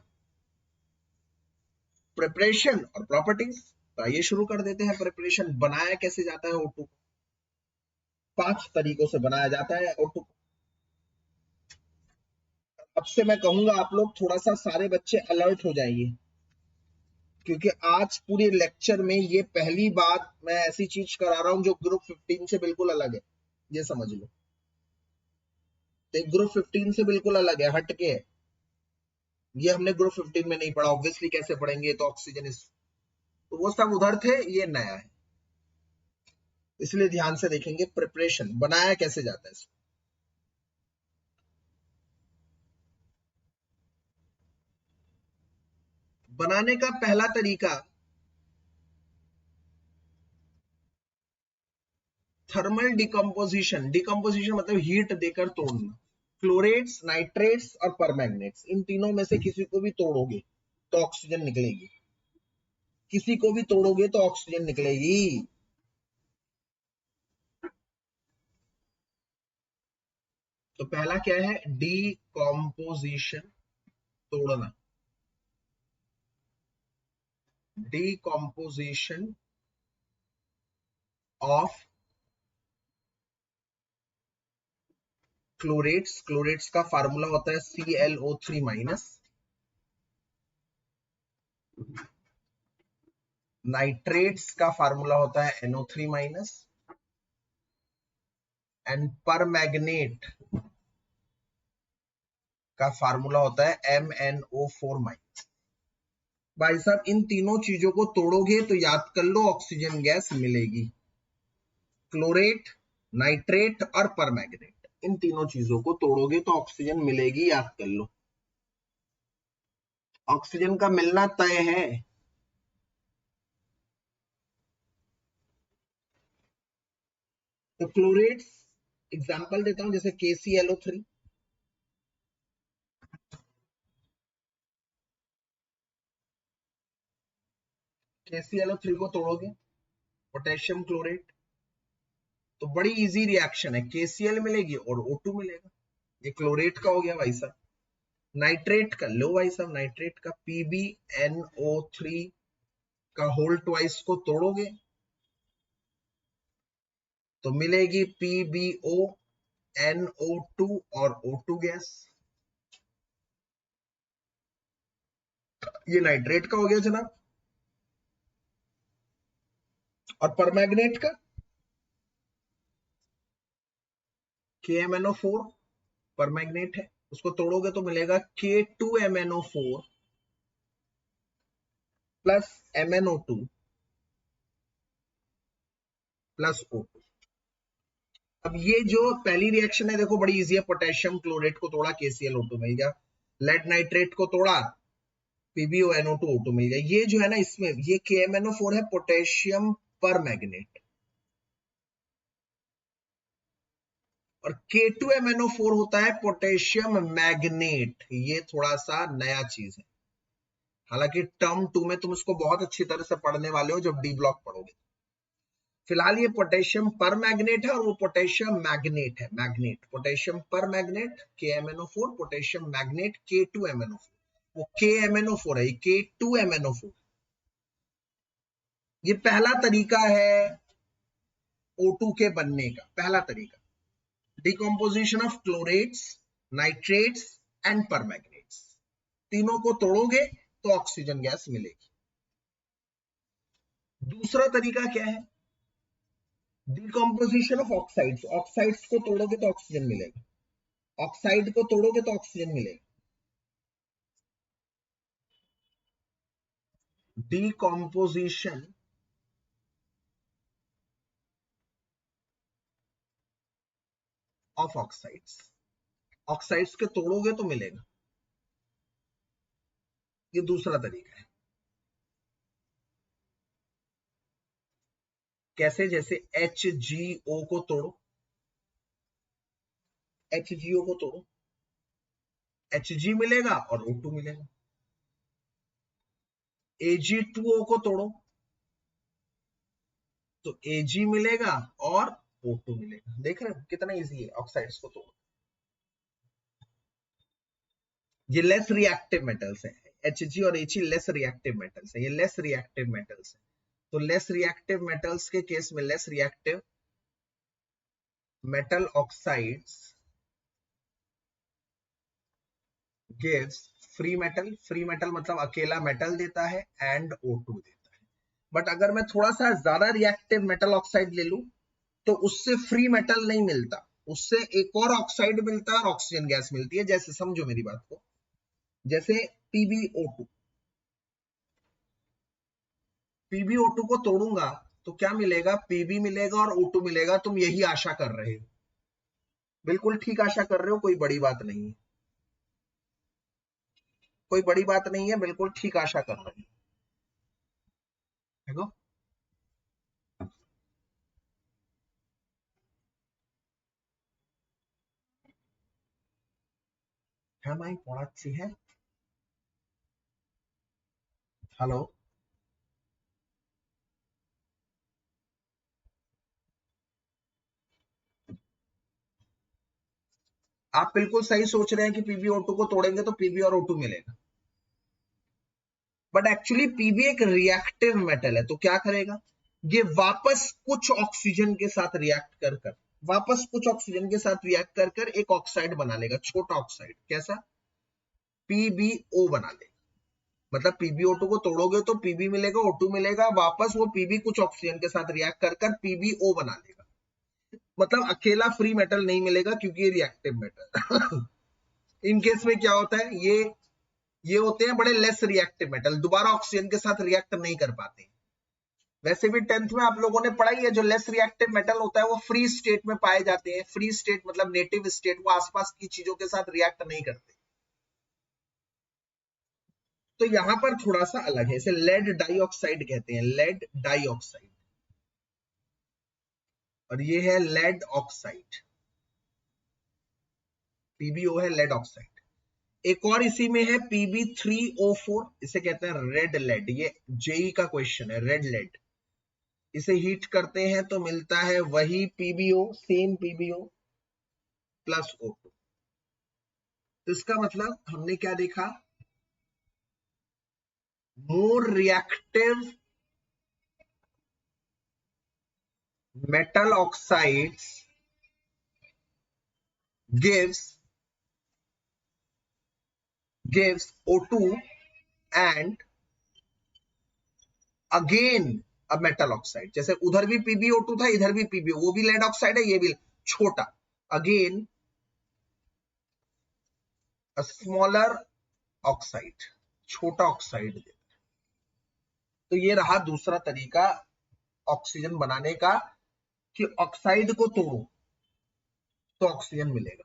प्रिपरेशन और प्रॉपर्टीज। तो आइए शुरू कर देते हैं। प्रिपरेशन, बनाया कैसे जाता है O2 को? 5 तरीकों से बनाया जाता है O2 को। अब से मैं कहूंगा आप लोग थोड़ा सा सारे बच्चे अलर्ट हो जाइए, क्योंकि आज पूरे लेक्चर में ये पहली बार मैं ऐसी चीज करा रहा हूं जो ग्रुप 15 से बिल्कुल अलग है, ये समझ लो। तो ग्रुप 15 से बिल्कुल अलग है, हटके है। ये हमने ग्रुप 15 में नहीं पढ़ा, ऑब्वियसली कैसे पढ़ेंगे, तो ऑक्सीजन इस, तो वो सब उधर थे, ये नया है, इसलिए ध्यान से देखेंगे। प्रिपरेशन, बनाया कैसे जाता है इसको। बनाने का पहला तरीका थर्मल डिकम्पोजिशन। डिकम्पोजिशन मतलब हीट देकर तोड़ना। क्लोरेट्स, नाइट्रेट्स और परमैंगनेट्स, इन तीनों में से किसी को भी तोड़ोगे तो ऑक्सीजन निकलेगी, किसी को भी तोड़ोगे तो ऑक्सीजन निकलेगी। तो पहला क्या है, डिकम्पोजिशन, तोड़ना। Decomposition of क्लोरेट्स। क्लोरेट्स का फार्मूला होता है ClO3-। नाइट्रेट्स का फार्मूला होता है NO3-। एंड परमैंगनेट का फार्मूला होता है MnO4-। भाई साहब, इन तीनों चीजों को तोड़ोगे तो याद कर लो ऑक्सीजन गैस मिलेगी। क्लोरेट, नाइट्रेट और परमैंगनेट, इन तीनों चीजों को तोड़ोगे तो ऑक्सीजन मिलेगी, याद कर लो। ऑक्सीजन का मिलना तय है। तो क्लोरेट्स एग्जांपल देता हूं, जैसे KClO3। KClO3 को तोड़ोगे, पोटेशियम क्लोरेट, तो बड़ी इजी रिएक्शन है, KCl मिलेगी और O2 मिलेगा। ये क्लोरेट का हो गया भाई साहब। नाइट्रेट का लो भाई साहब, नाइट्रेट का PbNO3 का होल ट्वाइस को तोड़ोगे तो मिलेगी PbONO2 और O2 गैस। ये नाइट्रेट का हो गया जनाब। और परमैंगनेट का KMnO4, परमैंगनेट है, उसको तोड़ोगे तो मिलेगा K2MnO4 plus MnO2 plus O2। अब ये जो पहली रिएक्शन है देखो बड़ी इजी है, पोटेशियम क्लोरेट को तोड़ा KClO2 मिल गया, लेड नाइट्रेट को तोड़ा PbONO2 O2 मिल गया। ये जो है ना इसमें ये KMnO4 है, पोटेशियम पर मैग्नेट, और K2MnO4 होता है पोटेशियम मैग्नेट। ये थोड़ा सा नया चीज है, हालांकि टर्म 2 में तुम इसको बहुत अच्छी तरह से पढ़ने वाले हो जब डी ब्लॉक पढ़ोगे। फिलहाल ये पोटेशियम पर मैग्नेट है और वो पोटेशियम मैग्नेट है, मैग्नेट पोटेशियम पर magnet KMnO4, potassium magnet K2MnO4। वो KMnO4 है, K2MnO4। ये पहला तरीका है O2 के बनने का, पहला तरीका डिकम्पोजिशन ऑफ क्लोरेट्स, नाइट्रेट्स एंड परमैग्नेट्स। तीनों को तोड़ोगे तो ऑक्सीजन गैस मिलेगी। दूसरा तरीका क्या है, डिकम्पोजिशन ऑफ ऑक्साइड्स। ऑक्साइड्स को तोड़ोगे तो ऑक्सीजन मिलेगा, ऑक्साइड को तोड़ोगे तो ऑक्सीजन मिलेगा। डिकम्पोजिशन ऑफ ऑक्साइड्स, ऑक्साइड्स के तोड़ोगे तो मिलेगा। ये दूसरा तरीका है। कैसे, जैसे HgO को तोड़ो, HgO को तोड़ो, Hg मिलेगा और O2 मिलेगा। Ag2O को तोड़ो तो Ag मिलेगा और O2 मिलेगा। देख रहे हो कितना इजी है ऑक्साइड्स को तोड़ो। ये लेस रिएक्टिव मेटल्स है, Hg और Ag लेस रिएक्टिव मेटल्स है, ये लेस रिएक्टिव मेटल्स है। तो लेस रिएक्टिव मेटल्स के केस में less reactive metal oxides gives free metal, free metal मतलब अकेला मेटल देता है, एंड O2 देता है। बट अगर मैं थोड़ा सा ज्यादा रिएक्टिव मेटल ऑक्साइड ले लूं तो उससे फ्री मेटल नहीं मिलता, उससे एक और ऑक्साइड मिलता है और ऑक्सीजन गैस मिलती है। जैसे समझो मेरी बात को, जैसे PbO2, PbO2 को तोड़ूंगा तो क्या मिलेगा, Pb मिलेगा और O2 मिलेगा। तुम यही आशा कर रहे हो, बिल्कुल ठीक आशा कर रहे हो, कोई बड़ी बात नहीं है, कोई बड़ी बात नहीं है, बिल्कुल ठीक आशा कर रहे हो। देखो हमारी पढ़ाची है। हेलो, आप बिल्कुल सही सोच रहे हैं कि PbO2 को तोड़ेंगे तो Pb और O2 मिलेगा, बट एक्चुअली Pb एक रिएक्टिव मेटल है, तो क्या करेगा, ये वापस कुछ ऑक्सीजन के साथ रिएक्ट कर कर, वापस कुछ ऑक्सीजन के साथ रिएक्ट कर कर एक ऑक्साइड बना लेगा, छोटा ऑक्साइड। कैसा, PbO बना लेगा। मतलब PbO2 को तोड़ोगे तो Pb मिलेगा, O2 मिलेगा, वापस वो Pb कुछ ऑक्सीजन के साथ रिएक्ट कर कर PbO बना लेगा। मतलब अकेला फ्री मेटल नहीं मिलेगा क्योंकि ये रिएक्टिव मेटल। इन केस में क्या होता है, ये होते हैं बड़े लेस रिएक्टिव मेटल, दोबारा ऑक्सीजन के साथ रिएक्ट नहीं कर पाते। वैसे भी 10th में आप लोगों ने पढ़ाई है, जो लेस रिएक्टिव मेटल होता है वो फ्री स्टेट में पाए जाते हैं। फ्री स्टेट मतलब नेटिव स्टेट, वो आसपास की चीजों के साथ रिएक्ट नहीं करते। तो यहां पर थोड़ा सा अलग है, इसे लेड डाइऑक्साइड कहते हैं, लेड डाइऑक्साइड, और ये है लेड ऑक्साइड, PbO है लेड ऑक्साइड। एक और इसी में है Pb3O4, इसे कहते हैं रेड लेड, ये जेई का क्वेश्चन है, रेड लेड। इसे हीट करते हैं तो मिलता है वही PbO, same PbO plus O2। तो इसका मतलब हमने क्या देखा, more reactive metal oxides gives O2 and again a metal oxide। जैसे उधर भी PbO2 था, इधर भी PbO, वो भी लेड ऑक्साइड है, ये भी छोटा, अगेन a smaller oxide, छोटा ऑक्साइड देता है। तो ये रहा दूसरा तरीका ऑक्सीजन बनाने का, कि ऑक्साइड को तोड़ो तो ऑक्सीजन मिलेगा।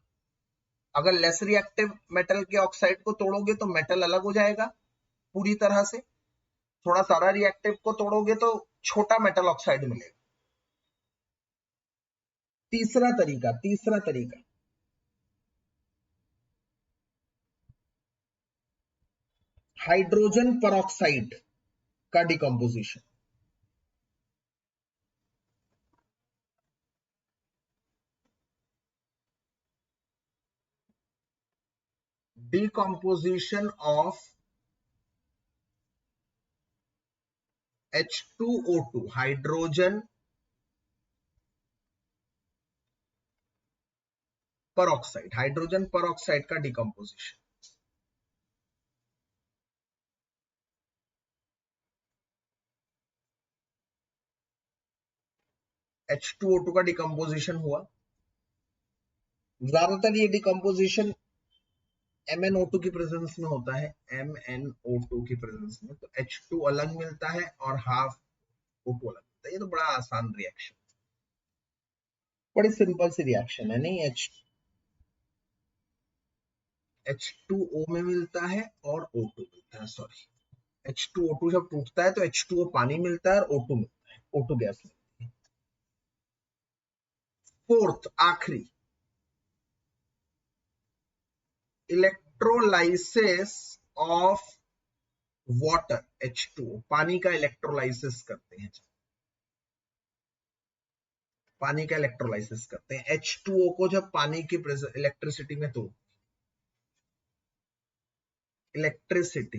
अगर लेस रिएक्टिव मेटल के ऑक्साइड को तोड़ोगे तो मेटल अलग हो जाएगा पूरी तरह से, थोड़ा सारा रिएक्टिव को तोड़ोगे तो छोटा मेटल ऑक्साइड मिलेगा। तीसरा तरीका हाइड्रोजन परऑक्साइड का decomposition. Decomposition of H2O2 hydrogen peroxide का डिकम्पोजिशन। H2O2 का डिकम्पोजिशन हुआ। ज्यादातर ये डिकम्पोजिशन MnO2 की प्रेजेंस में होता है, MnO2 की प्रेजेंस में, तो H2 अलग मिलता है और हाफ O2 अलग मिलता है। ये तो बड़ा आसान रिएक्शन, बड़ी सिंपल सी रिएक्शन है नहीं। H2O में मिलता है और O2 मिलता है, सॉरी H2O2 जब टूटता है तो H2O पानी मिलता है और O2 मिलता है, O2 गैस मिलती है। फोर्थ आखिरी, इलेक्ट्रोलाइसिस ऑफ वाटर H2O, पानी का इलेक्ट्रोलाइसिस करते हैं, पानी का इलेक्ट्रोलाइसिस करते हैं। H2O को जब पानी की इलेक्ट्रिसिटी में तो इलेक्ट्रिसिटी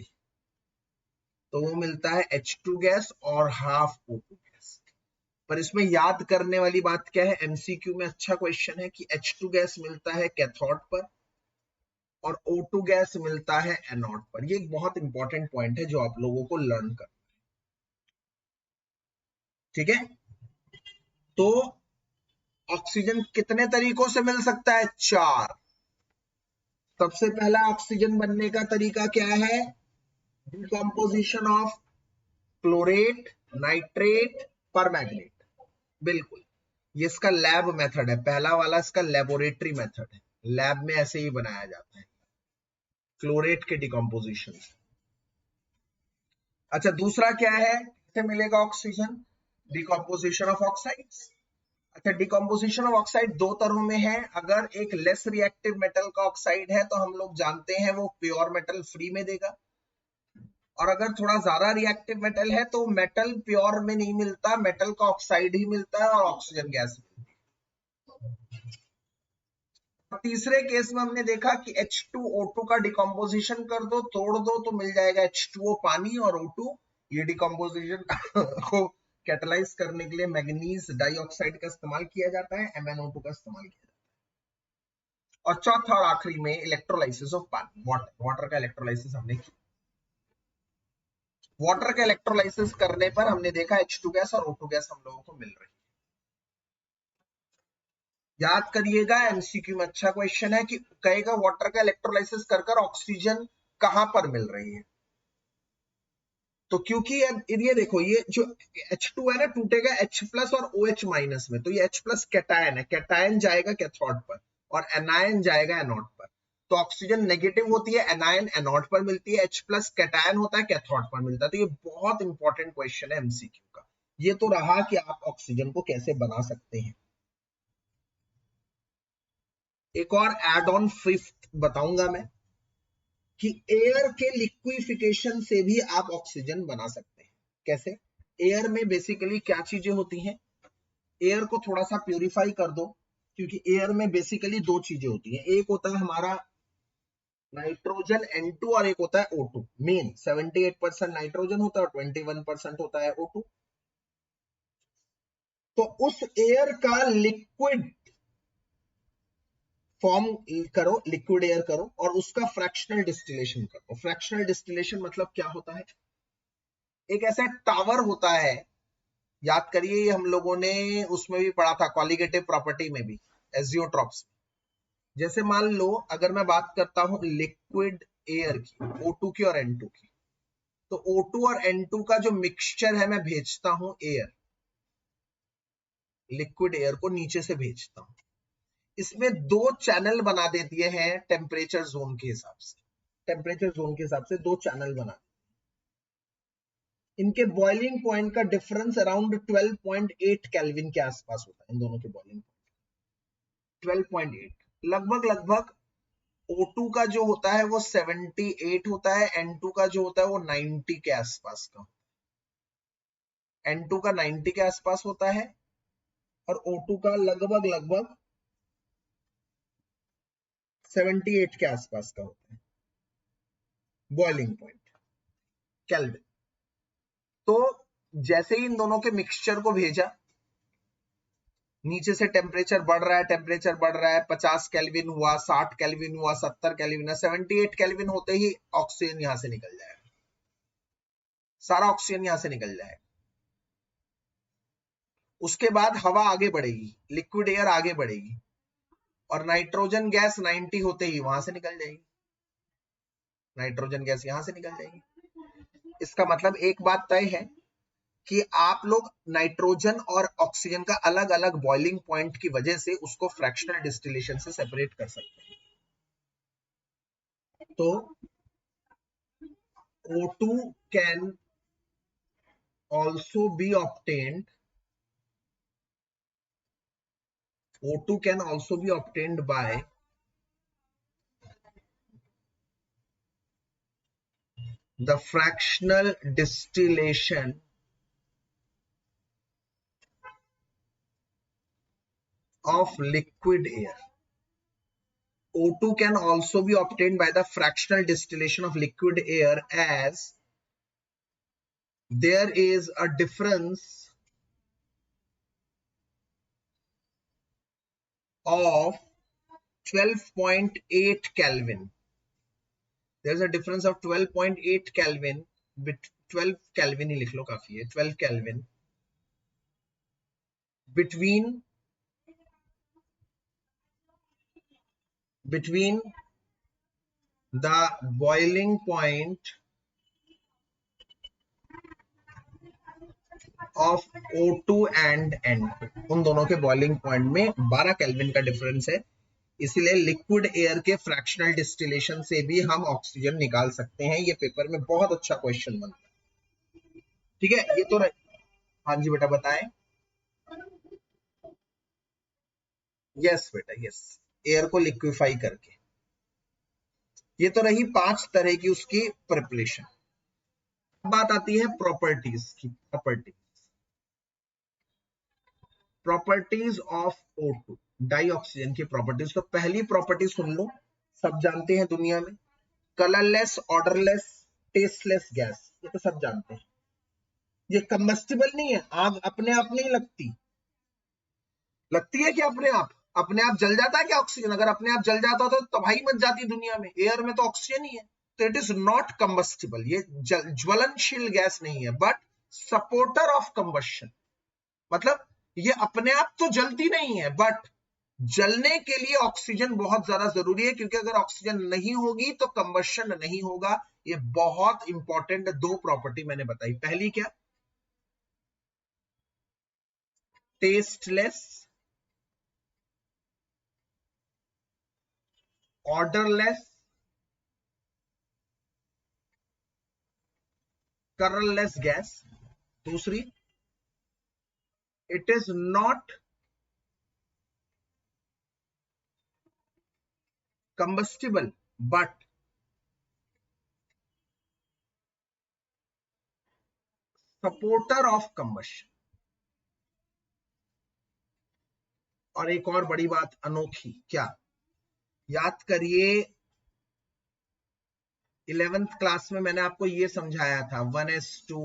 तो वो मिलता है H2 गैस और हाफ O2 गैस। पर इसमें याद करने वाली बात क्या है, MCQ में अच्छा क्वेश्चन है कि H2 गैस मिलता है कैथोड पर और O2 गैस मिलता है एनोड पर। ये एक बहुत इंपॉर्टेंट पॉइंट है जो आप लोगों को लर्न करना है, ठीक है। तो ऑक्सीजन कितने तरीकों से मिल सकता है? 4। सबसे पहला ऑक्सीजन बनने का तरीका क्या है? Decomposition of chlorate, nitrate, permanganate. बिल्कुल, ये इसका लैब मेथड है, पहला वाला इसका लेबोरेटरी मेथड है, लैब में ऐसे ही बनाया जाता है क्लोरेट के डिकम्पोजिशन। अच्छा, दूसरा क्या है, कैसे मिलेगा ऑक्सीजन? Decomposition of oxides. अच्छा, डिकम्पोजिशन ऑफ ऑक्साइड दो तरह में है। अगर एक लेस रिएक्टिव मेटल का ऑक्साइड है तो हम लोग जानते हैं वो प्योर मेटल फ्री में देगा, और अगर थोड़ा ज्यादा रिएक्टिव मेटल है तो मेटल प्योर में नहीं मिलता, मेटल का ऑक्साइड ही मिलता है और ऑक्सीजन गैस मिलती है। तीसरे केस में हमने देखा कि H2O2 का डिकम्पोजिशन कर दो, तोड़ दो तो मिल जाएगा H2O पानी और O2। ये डिकम्पोजिशन को कैटलाइज करने के लिए मैग्नीज डाइऑक्साइड का इस्तेमाल किया जाता है, MnO2 का इस्तेमाल किया जाता है। और चौथा और आखिरी में इलेक्ट्रोलाइसिस ऑफ पानी, वाटर का इलेक्ट्रोलाइसिस हमने किया। वाटर का इलेक्ट्रोलाइसिस करने पर हमने देखा H2 गैस और O2 गैस हम लोगों को मिल रही है। याद करिएगा, MCQ में अच्छा क्वेश्चन है कि कहेगा वाटर का इलेक्ट्रोलाइसिस कर ऑक्सीजन कहां पर मिल रही है। तो क्योंकि ये देखो, ये जो H2 है ना, टूटेगा H+ और OH- में, तो ये H+ कैटायन है, कैटायन जाएगा कैथोड पर और एनायन जाएगा एनोड पर। तो ऑक्सीजन नेगेटिव होती है, एनायन एनोड पर मिलती है, H+ कैटायन होता है, कैथोड पर मिलता है। तो ये बहुत इंपॉर्टेंट क्वेश्चन है MCQ का। ये तो रहा कि आप ऑक्सीजन को कैसे बना सकते हैं। एक और एड ऑन फिफ्थ बताऊंगा मैं कि एयर के लिक्विफिकेशन से भी आप ऑक्सीजन बना सकते हैं। कैसे? एयर में बेसिकली क्या चीजें होती हैं? एयर को थोड़ा सा प्यूरिफाई कर दो, क्योंकि एयर में बेसिकली दो चीजें होती हैं, एक होता है हमारा नाइट्रोजन N2 और एक होता है O2। मेन 78% नाइट्रोजन होता है और 21% होता है O2। तो उस एयर का लिक्विड फॉर्म करो, लिक्विड एयर करो और उसका फ्रैक्शनल डिस्टिलेशन करो। फ्रैक्शनल डिस्टिलेशन मतलब क्या होता है? एक ऐसा टावर होता है, याद करिए, ये हम लोगों ने उसमें भी पढ़ा था, कॉलिगेटिव प्रॉपर्टी में भी, एजियोट्रॉप्स। जैसे मान लो अगर मैं बात करता हूं लिक्विड एयर की, O2 की और N2 की, तो O2 और N2 का जो मिक्सचर है मैं भेजता हूं एयर, लिक्विड एयर को नीचे से भेजता हूं। इसमें 2 चैनल बना देती है टेम्परेचर जोन के हिसाब से, टेम्परेचर जोन के हिसाब से 2 चैनल बना। इनके बॉइलिंग पॉइंट का डिफरेंस अराउंड 12.8 केल्विन के आसपास होता है, इन दोनों के बॉइलिंग पॉइंट 12.8। लगभग लगभग O2 का जो होता है वो 78 होता है, N2 का जो होता है वो 90 के आसपास का, N2 का 90 के आसपास होता है और O2 का लगभग लगभग 78 के आसपास का होता है बॉइलिंग पॉइंट केल्विन। तो जैसे ही इन दोनों के मिक्सचर को भेजा, नीचे से टेम्परेचर बढ़ रहा है, टेम्परेचर बढ़ रहा है, 50 केल्विन हुआ, 60 केल्विन हुआ, 70 केल्विन, 78 केल्विन होते ही ऑक्सीजन यहां से निकल जाएगा, सारा ऑक्सीजन यहां से निकल जाएगा। उसके बाद हवा आगे बढ़ेगी, लिक्विड एयर आगे बढ़ेगी और नाइट्रोजन गैस 90 होते ही वहां से निकल जाएगी, नाइट्रोजन गैस यहां से निकल जाएगी। इसका मतलब एक बात तय है कि आप लोग नाइट्रोजन और ऑक्सीजन का अलग अलग बॉइलिंग पॉइंट की वजह से उसको फ्रैक्शनल डिस्टिलेशन से सेपरेट कर सकते हैं। तो O2 can also be obtained, O2 can also be obtained by the fractional distillation of liquid air. O2 can also be obtained by the fractional distillation of liquid air, as there is a difference of 12.8 Kelvin. There's a difference of 12.8 Kelvin, 12 Kelvin ही लिख लो काफी है, 12 Kelvin between the boiling point of O2 and N2। उन दोनों के boiling point में 12 kelvin का difference है, इसलिए लिक्विड एयर के फ्रैक्शनल डिस्टिलेशन से भी हम ऑक्सीजन निकाल सकते हैं। ये पेपर में बहुत अच्छा क्वेश्चन बनता है, ठीक है। ये तो हाँ जी बेटा बताएं। यस बेटा यस, एयर को लिक्विफाई करके। ये तो रही 5 तरह की उसकी प्रिपरेशन। बात आती है प्रॉपर्टीज की। Properties of O2, dioxygen की प्रॉपर्टीज। तो पहली प्रॉपर्टी सुन लो, सब जानते हैं दुनिया में, कलरलेस, ऑर्डरलेस, टेस्टलेस गैस, ये तो सब जानते हैं। ये कंबस्टिबल नहीं है, आग अपने आप नहीं लगती। लगती है क्या अपने आप जल जाता है क्या ऑक्सीजन? अगर अपने आप जल जाता तो तबाही मच जाती दुनिया में। एयर में तो ऑक्सीजन ही है, तो इट इज नॉट कंबस्टिबल। ये ज्वलनशील गैस नहीं है, बट सपोर्टर ऑफ कंबशन। मतलब ये अपने आप तो जलती नहीं है, बट जलने के लिए ऑक्सीजन बहुत ज्यादा जरूरी है, क्योंकि अगर ऑक्सीजन नहीं होगी तो कंबशन नहीं होगा। ये बहुत इंपॉर्टेंट 2 प्रॉपर्टी मैंने बताई। पहली क्या? Tasteless, odourless, colourless gas. दूसरी, it is not combustible but supporter of combustion. और एक और बड़ी बात अनोखी, क्या? याद करिए 11th क्लास में मैंने आपको ये समझाया था, 1s2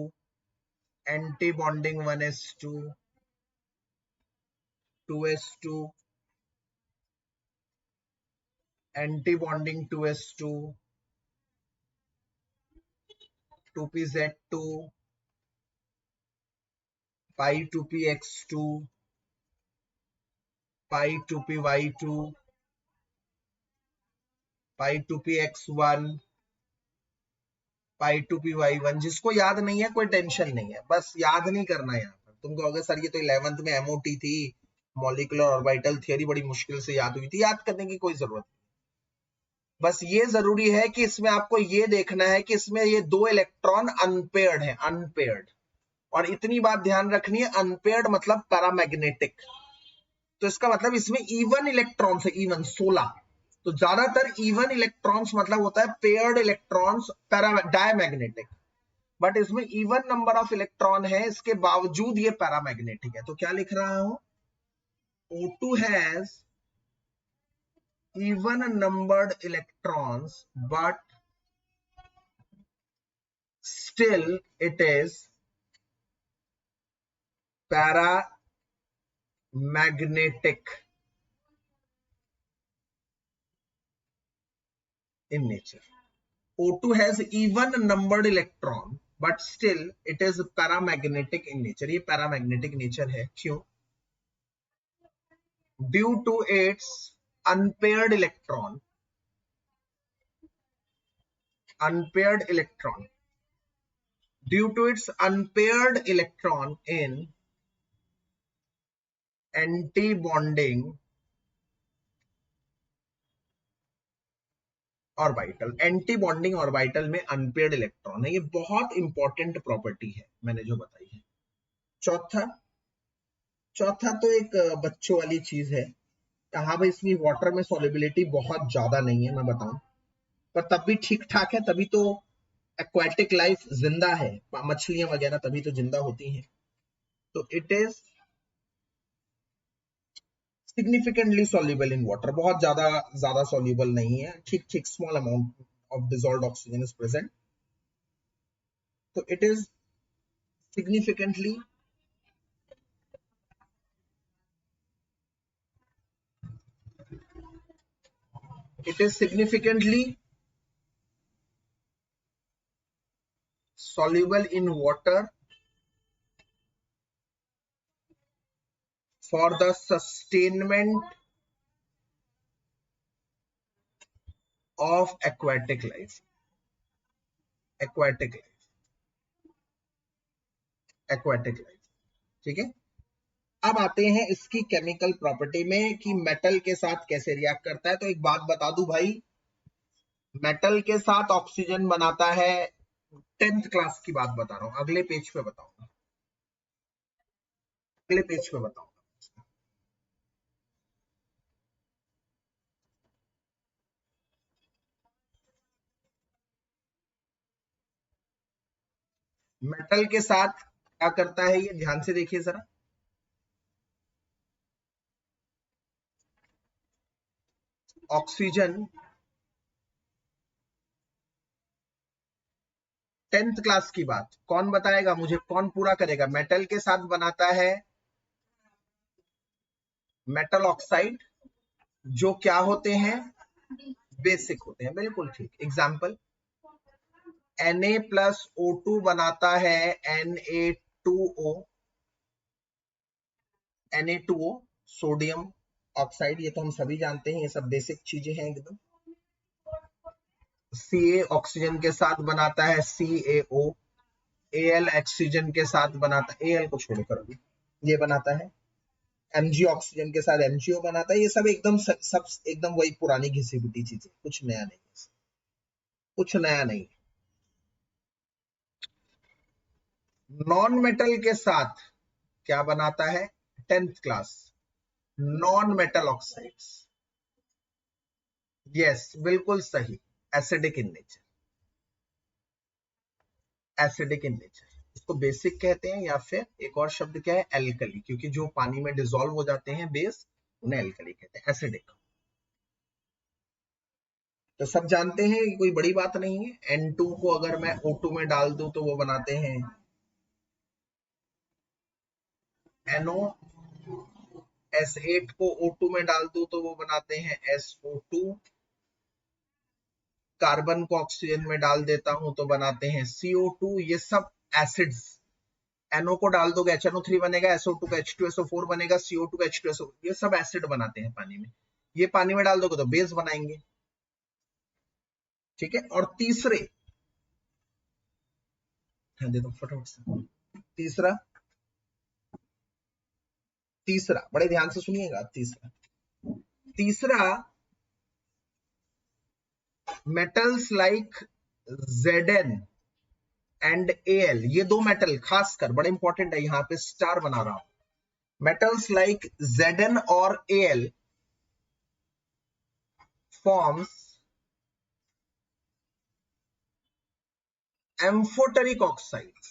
anti bonding, 1s2 2s2 anti bonding, 2s2 2pz2 pi 2px2 pi 2py2 pi 2px1 pi 2py1। जिसको याद नहीं है कोई टेंशन नहीं है, बस याद नहीं करना है यहाँ पर, तुम कहोगे सर ये तो 11th में एमओटी थी, मॉलिक्यूलर ऑर्बिटल थियरी बड़ी मुश्किल से याद हुई थी। याद करने की कोई जरूरत नहीं, बस ये जरूरी है कि इसमें आपको ये देखना है कि इसमें ये दो इलेक्ट्रॉन अनपेयर्ड है, अनपेयर्ड। और इतनी बात ध्यान रखनी है, अनपेयर्ड मतलब पैरामैग्नेटिक। तो इसका मतलब इसमें इवन इलेक्ट्रॉन्स है, इवन 16। तो ज्यादातर इवन इलेक्ट्रॉन्स मतलब होता है पेयर्ड इलेक्ट्रॉन्स डायमैग्नेटिक, बट इसमें इवन नंबर ऑफ इलेक्ट्रॉन है, इसके बावजूद ये पैरामैग्नेटिक है। तो क्या लिख रहा हूं, O2 has even numbered electrons, but still it is paramagnetic in nature. O2 has even numbered electron, but still it is paramagnetic in nature. ये paramagnetic nature है, क्यों? Due to its unpaired electron, due to its unpaired electron in anti-bonding orbital. Anti bonding orbital में unpaired electron है, ये बहुत important property है मैंने जो बताई है। चौथा तो एक बच्चों वाली चीज है, यहाँ पे इसमें वाटर में सॉल्युबिलिटी बहुत ज्यादा नहीं है, मैं बताऊं, पर तब भी ठीक ठाक है, तभी तो एक्वाटिक लाइफ जिंदा है, मछलियां वगैरह तभी तो जिंदा होती हैं। तो it is significantly soluble in water, बहुत ज्यादा सॉल्युबल नहीं है, ठीक ठीक small amount of dissolved oxygen is present. तो it is significantly soluble in water for the sustainment of aquatic life, ठीक है। अब आते हैं इसकी केमिकल प्रॉपर्टी में कि मेटल के साथ कैसे रिएक्ट करता है। तो एक बात बता दूं भाई, मेटल के साथ ऑक्सीजन बनाता है, 10th क्लास की बात बता रहा हूं, अगले पेज पे बताऊंगा, अगले पेज पे बताऊंगा। मेटल के साथ क्या करता है ये ध्यान से देखिए जरा। ऑक्सीजन 10th क्लास की बात कौन बताएगा मुझे, कौन पूरा करेगा? मेटल के साथ बनाता है मेटल ऑक्साइड, जो क्या होते हैं, बेसिक होते हैं, बिल्कुल ठीक। एग्जाम्पल, Na+O2 बनाता है Na2O, Na2O सोडियम ऑक्साइड, ये तो हम सभी जानते हैं, ये सब बेसिक चीजें हैं एकदम। Ca ऑक्सीजन के साथ बनाता है CaO, Al ऑक्सीजन के साथ बनाता है, Al को छोड़कर अभी ये बनाता है, Mg ऑक्सीजन के साथ MgO बनाता है। ये सब एकदम वही पुरानी घिसी पिटी चीजें, कुछ नया नहीं, कुछ नया नहीं। नॉन मेटल के साथ क्या बनाता है, 10th class, non metal oxides, yes बिल्कुल सही, acidic in nature, acidic in nature. इसको बेसिक कहते हैं, या फिर एक और शब्द क्या है, एल्कली, क्योंकि जो पानी में डिसॉल्व हो जाते हैं बेस, उन्हें एल्कली कहते हैं, एसिडिक। तो सब जानते हैं, कोई बड़ी बात नहीं है। N2 को अगर मैं O2 में डाल दूं तो वो बनाते हैं NO, S8 को O2 में डाल दूं तो वो बनाते हैं SO2, कार्बन को ऑक्सीजन में डाल देता हूं तो बनाते हैं CO2। ये सब एसिड्स, NO को डाल दोगे HNO3 बनेगा, SO2 का H2SO4 बनेगा, CO2 का H2SO, ये सब एसिड बनाते हैं पानी में। ये पानी में डाल दोगे तो बेस बनाएंगे, ठीक है। और तीसरे, ध्यान दे दो फटाफट से, तीसरा तीसरा, बड़े ध्यान से सुनिएगा, तीसरा metals like Zn and Al, ये दो मेटल खासकर बड़े इंपॉर्टेंट है, यहां पे स्टार बना रहा हूं। मेटल्स लाइक Zn और Al forms amphoteric oxides,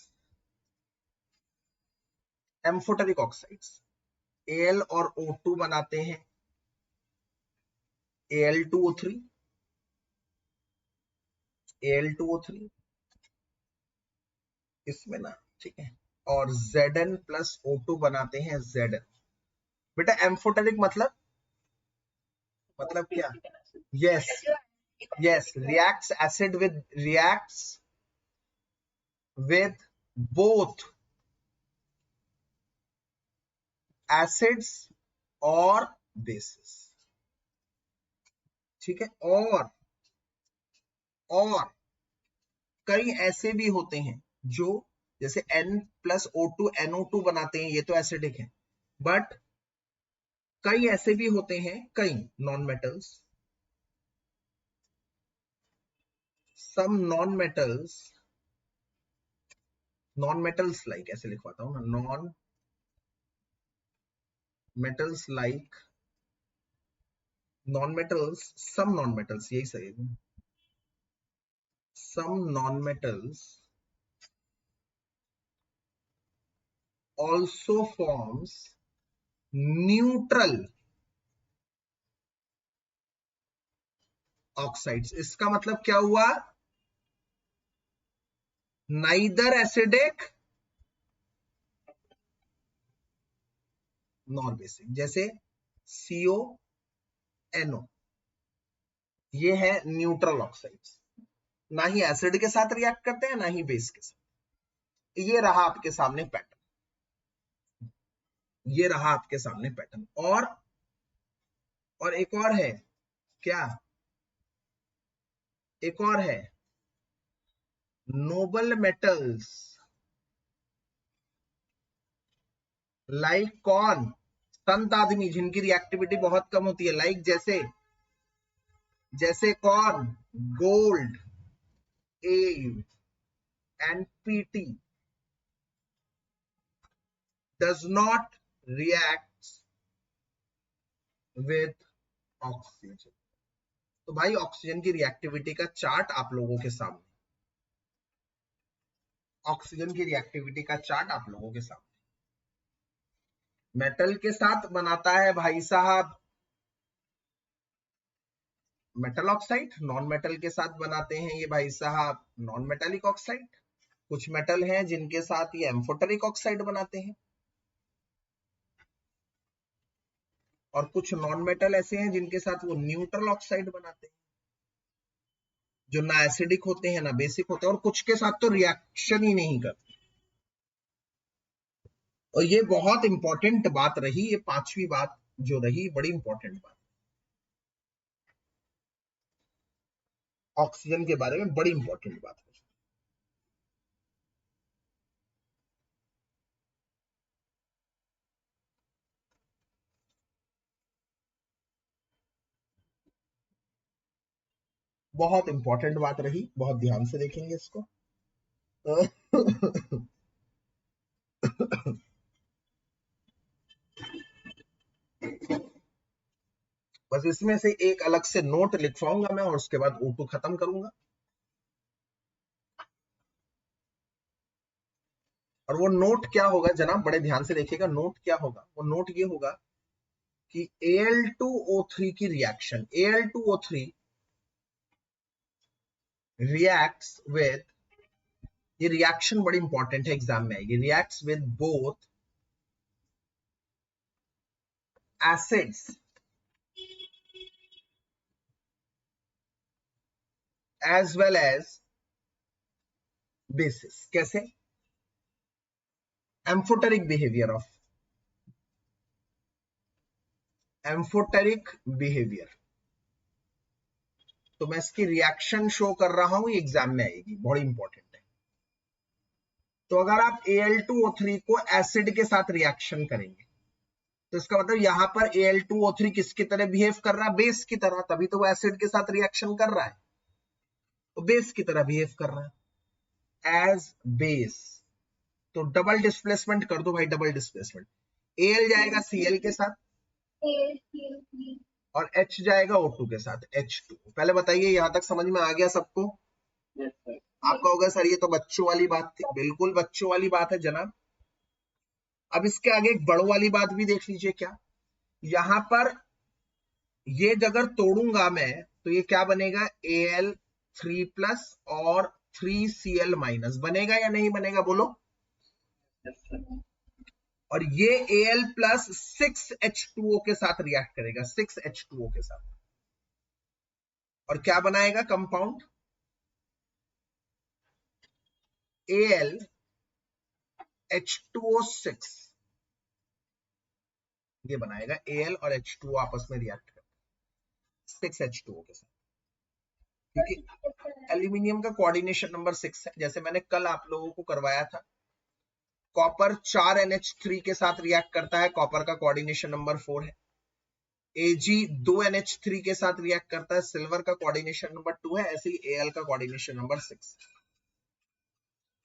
amphoteric oxides. Al और O2 बनाते हैं Al2O3, Al2O3 इसमें ना, ठीक है, और Zn प्लस O2 बनाते हैं Zn। बेटा एम्फोटेरिक मतलब क्या? Yes yes, reacts with both acids और bases, ठीक है। और कई ऐसे भी होते हैं जो जैसे N प्लस O2 NO2 बनाते हैं, ये तो एसिडिक है, बट कई ऐसे भी होते हैं, कई non metals, some non-metals like, ऐसे लिखवाता हूं ना, some non-metals, यही सही है, some non-metals also forms neutral oxides। इसका मतलब क्या हुआ? neither acidic nor basic, जैसे CONO, ये है न्यूट्रल ऑक्साइड्स, ना ही एसिड के साथ रिएक्ट करते हैं ना ही बेस के साथ। ये रहा आपके सामने पैटर्न, ये रहा आपके सामने पैटर्न। और एक और है, क्या? एक और है, नोबल मेटल्स लाइक कौन? संत आदमी जिनकी रिएक्टिविटी बहुत कम होती है, लाइक जैसे कौन? गोल्ड, एव and PT does not react with oxygen. तो भाई ऑक्सीजन की रिएक्टिविटी का चार्ट आप लोगों के सामने, ऑक्सीजन की रिएक्टिविटी का चार्ट आप लोगों के सामने। मेटल के साथ बनाता है भाई साहब मेटल ऑक्साइड, नॉन मेटल के साथ बनाते हैं ये भाई साहब नॉन मेटालिक ऑक्साइड। कुछ मेटल हैं जिनके साथ ये एम्फोटेरिक ऑक्साइड बनाते हैं, और कुछ नॉन मेटल ऐसे हैं जिनके साथ वो न्यूट्रल ऑक्साइड बनाते हैं, जो ना एसिडिक होते हैं ना बेसिक होते हैं, और कुछ के साथ तो रिएक्शन ही नहीं करते। और ये बहुत इंपॉर्टेंट बात रही, ये पांचवी बात जो रही, बड़ी इंपॉर्टेंट बात, ऑक्सीजन के बारे में बड़ी इंपॉर्टेंट बात है। बहुत इंपॉर्टेंट बात रही, बहुत ध्यान से देखेंगे इसको। बस इसमें से एक अलग से नोट लिखवाऊंगा मैं, और उसके बाद O2 खत्म करूंगा। और वो नोट क्या होगा जनाब, बड़े ध्यान से देखिएगा, नोट क्या होगा? वो नोट ये होगा कि Al2O3 की रिएक्शन, Al2O3 रिएक्ट्स विद, ये रिएक्शन बड़ी इंपॉर्टेंट है, एग्जाम में आएगी, reacts with both acids as well as bases. कैसे? Amphoteric behaviour of, amphoteric behaviour. तो मैं इसकी रिएक्शन शो कर रहा हूं, ये एग्जाम में आएगी, बड़ी इंपॉर्टेंट है। तो अगर आप Al2O3 को एसिड के साथ रिएक्शन करेंगे, तो इसका मतलब यहां पर Al2O3 किसकी तरह बिहेव कर रहा है? बेस की तरह, तभी तो वो एसिड के साथ रिएक्शन कर रहा है, तो बेस की तरह बिहेव कर रहा है एज बेस। तो डबल डिस्प्लेसमेंट कर दो भाई, डबल डिस्प्लेसमेंट। Al जाएगा Cl के साथ और H जाएगा O2 के साथ, H2। पहले बताइए यहां तक समझ में आ गया सबको? आप कहोगे सर ये तो बच्चों वाली बात थी। बिल्कुल बच्चों वाली बात है जनाब। अब इसके आगे एक बड़ों वाली बात भी देख लीजिए। क्या यहां पर ये अगर तोड़ूंगा मैं तो ये क्या बनेगा? Al3+ और 3Cl- बनेगा या नहीं बनेगा? बोलो। और ये Al+ 6H2O के साथ रिएक्ट करेगा, 6H2O के साथ, और क्या बनाएगा कंपाउंड? AlH2O6 ये बनाएगा। Al और H2O आपस में रिएक्ट कर 6H2O के साथ, क्योंकि एल्यूमिनियम का कोऑर्डिनेशन नंबर 6 है। जैसे मैंने कल आप लोगों को करवाया था, कॉपर 4NH3 के साथ रिएक्ट करता है, कॉपर का कोऑर्डिनेशन नंबर 4 है। Ag 2NH3 के साथ रिएक्ट करता है, सिल्वर का कोऑर्डिनेशन नंबर 2 है। ऐसे ही Al का कोऑर्डिनेशन नंबर 6।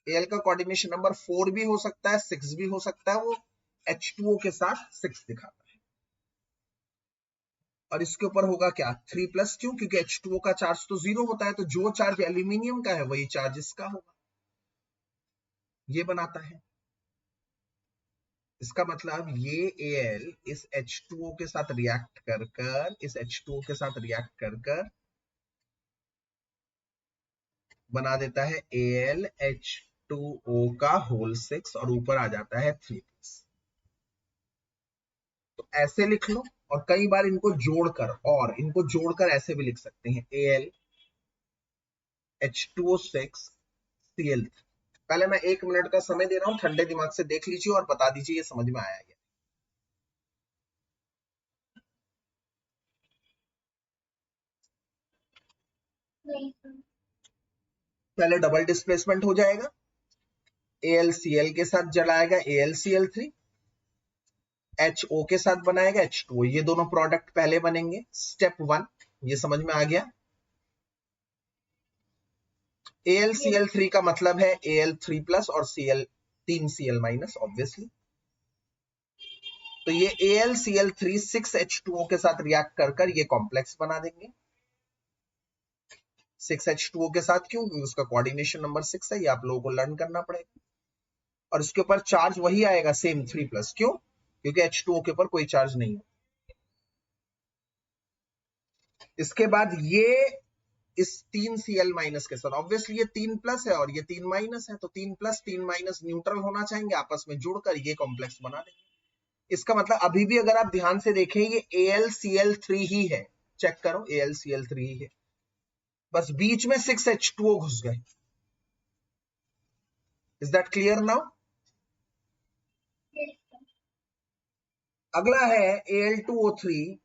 Al का कोऑर्डिनेशन नंबर 4 भी हो सकता है, 6 भी हो सकता है। वो H2O के साथ 6 दिखाता है। और इसके ऊपर होगा क्या? 3+। क्यों? क्योंकि H2O का चार्ज तो 0 होता है, तो जो चार्ज एल्यूमिनियम का है वही चार्ज इसका होगा, ये बनाता है। इसका मतलब ये Al इस H2O के साथ रिएक्ट कर कर, इस H2O के साथ रिएक्ट कर कर बना देता है AlH2O का होल 6 और ऊपर आ जाता है 3+। तो ऐसे लिख लो, और कई बार इनको जोड़कर, और इनको जोड़कर ऐसे भी लिख सकते हैं AlH2O6Cl। पहले मैं 1 मिनट का समय दे रहा हूं, ठंडे दिमाग से देख लीजिए और बता दीजिए ये समझ में आया क्या। पहले डबल डिस्प्लेसमेंट हो जाएगा, AlCl के साथ जलाएगा AlCl3, HO के साथ बनाएगा H2O। ये दोनों प्रोडक्ट पहले बनेंगे, स्टेप 1। ये समझ में आ गया? AlCl3 का मतलब है Al3+ और 3Cl- ऑब्वियसली। तो ये AlCl3 6H2O के साथ रिएक्ट कर कर ये कॉम्प्लेक्स बना देंगे 6H2O के साथ। क्यों? क्योंकि उसका कोऑर्डिनेशन नंबर 6 है, ये आप लोगों को लर्न करना पड़ेगा। और इसके ऊपर चार्ज वही आएगा, सेम 3+। क्यों? क्योंकि H2O के ऊपर कोई चार्ज नहीं है। इसके बाद ये इस 3Cl- के साथ, ऑब्वियसली ये 3+ है और ये 3- है, तो 3+, 3- न्यूट्रल होना चाहेंगे, आपस में जुड़कर ये कॉम्प्लेक्स बना देंगे। इसका मतलब अभी भी अगर आप ध्यान से देखें ये AlCl3 ही है, चेक करो AlCl3 ही है, बस बीच में 6H2O घुस गए। Is that clear now? अगला है Al2O3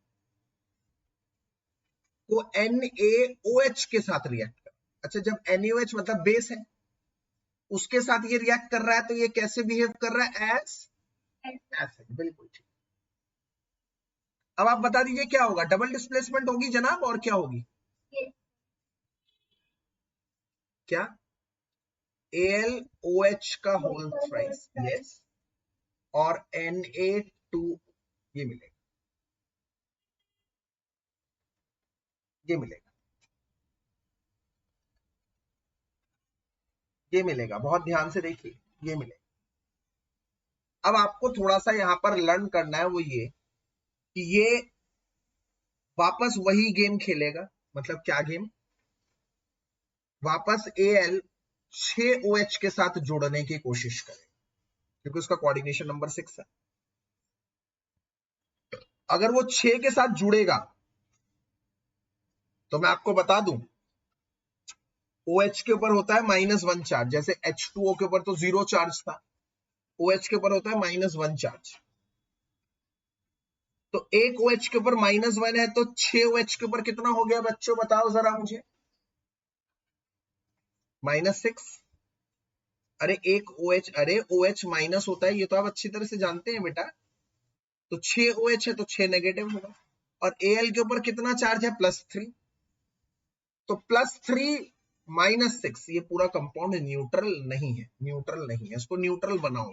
को NaOH के साथ रिएक्ट कर। अच्छा, जब NaOH मतलब बेस है, उसके साथ ये रिएक्ट कर रहा है, तो ये कैसे बिहेव कर रहा है? एज एसिड। बिल्कुल ठीक। अब आप बता दीजिए क्या होगा? डबल डिस्प्लेसमेंट होगी जनाब, और क्या होगी? क्या? AlOH का होल थ्राइस, यस, और Na2 ये मिलेगा, ये मिलेगा, ये मिलेगा। बहुत ध्यान से देखिए, ये मिलेगा। अब आपको थोड़ा सा यहां पर लर्न करना है, वो ये कि ये वापस वही गेम खेलेगा। मतलब क्या गेम? वापस Al 6OH के साथ जोड़ने की कोशिश करेगा, क्योंकि उसका कोऑर्डिनेशन नंबर 6 है। अगर वो 6 के साथ जुड़ेगा तो मैं आपको बता दूं, OH के ऊपर होता है -1 चार्ज। जैसे H2O के ऊपर तो 0 चार्ज था, OH के ऊपर होता है -1 चार्ज। तो एक OH के ऊपर -1 है, तो 6 OH के ऊपर कितना हो गया बच्चों? बताओ जरा मुझे। -6। अरे एक OH, अरे OH माइनस होता है, ये तो आप अच्छी तरह से जानते हैं बेटा। तो 6 OH है तो 6 नेगेटिव होगा, और Al के ऊपर कितना चार्ज है, +3, तो +3 -6, ये पूरा कंपाउंड न्यूट्रल नहीं है, न्यूट्रल नहीं है, इसको न्यूट्रल बनाओ।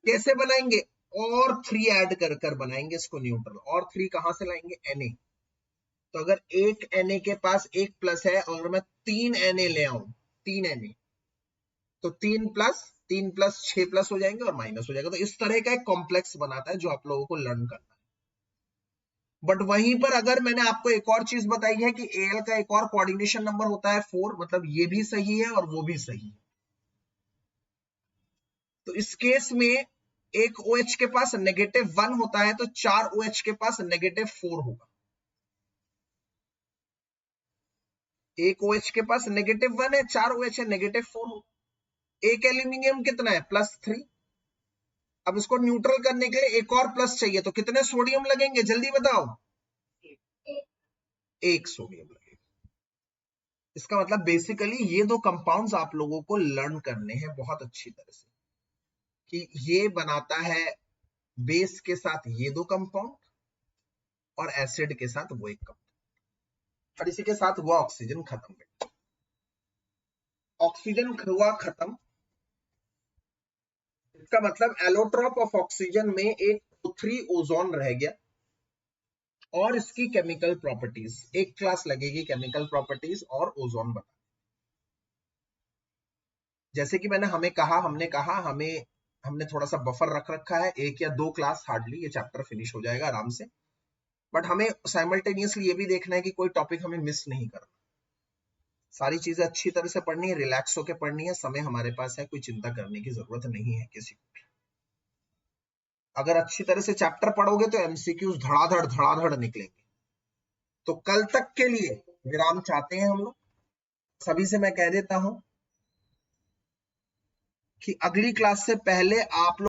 कैसे बनाएंगे, और 3 ऐड कर कर बनाएंगे इसको न्यूट्रल। और 3 कहां से लाएंगे, Na। तो अगर एक Na के पास एक प्लस है और मैं 3 Na ले आऊं, 3 Na, तो 3 प्लस 6 प्लस हो जाएंगे और माइनस हो जाएगा। तो इस तरह का एक कॉम्प्लेक्स बनाता है जो आप लोगों को लर्न करना है। बट वहीं पर अगर मैंने आपको एक और चीज बताई है कि Al का एक और कोऑर्डिनेशन नंबर होता है 4, मतलब ये भी सही है और वो भी सही है। तो इस केस में एक OH के पास -1 होता है तो 4 OH के पास -4 होगा। एक OH के पास -1 है, 4 OH है, -4 होगा। एक एल्यूमिनियम कितना है, +3। अब इसको न्यूट्रल करने के लिए एक और प्लस चाहिए, तो कितने सोडियम लगेंगे, जल्दी बताओ, एक सोडियम लगेगा। इसका मतलब बेसिकली ये दो कंपाउंड्स आप लोगों को लर्न करने हैं बहुत अच्छी तरह से, कि ये बनाता है बेस के साथ ये दो कंपाउंड और एसिड के साथ वो एक कंपाउंड, और इसी के साथ हुआ ऑक्सीजन खत्म। ऑक्सीजन हुआ खत्म, इसका मतलब एलोट्रॉप ऑफ ऑक्सीजन में एक O3 ओजोन रह गया, और इसकी केमिकल प्रॉपर्टीज एक क्लास लगेगी, केमिकल प्रॉपर्टीज और ओजोन बना। जैसे कि हमने कहा हमने थोड़ा सा बफर रख रखा है, 1 या 2 क्लास हार्डली ये चैप्टर फिनिश हो जाएगा आराम से। बट हमें साइमल्टेनियसली ये भी देखना है कि कोई टॉपिक हमें मिस नहीं करना, सारी चीजें अच्छी तरह से पढ़नी है, रिलैक्स होकर पढ़नी है, समय हमारे पास है, कोई चिंता करने की जरूरत नहीं है किसी को। अगर अच्छी तरह से चैप्टर पढ़ोगे तो एमसीक्यूज धड़ाधड़ निकलेंगे। तो कल तक के लिए विराम चाहते हैं हम लोग। सभी से मैं कह देता हूं कि अगली क्लास से पहले आप लोग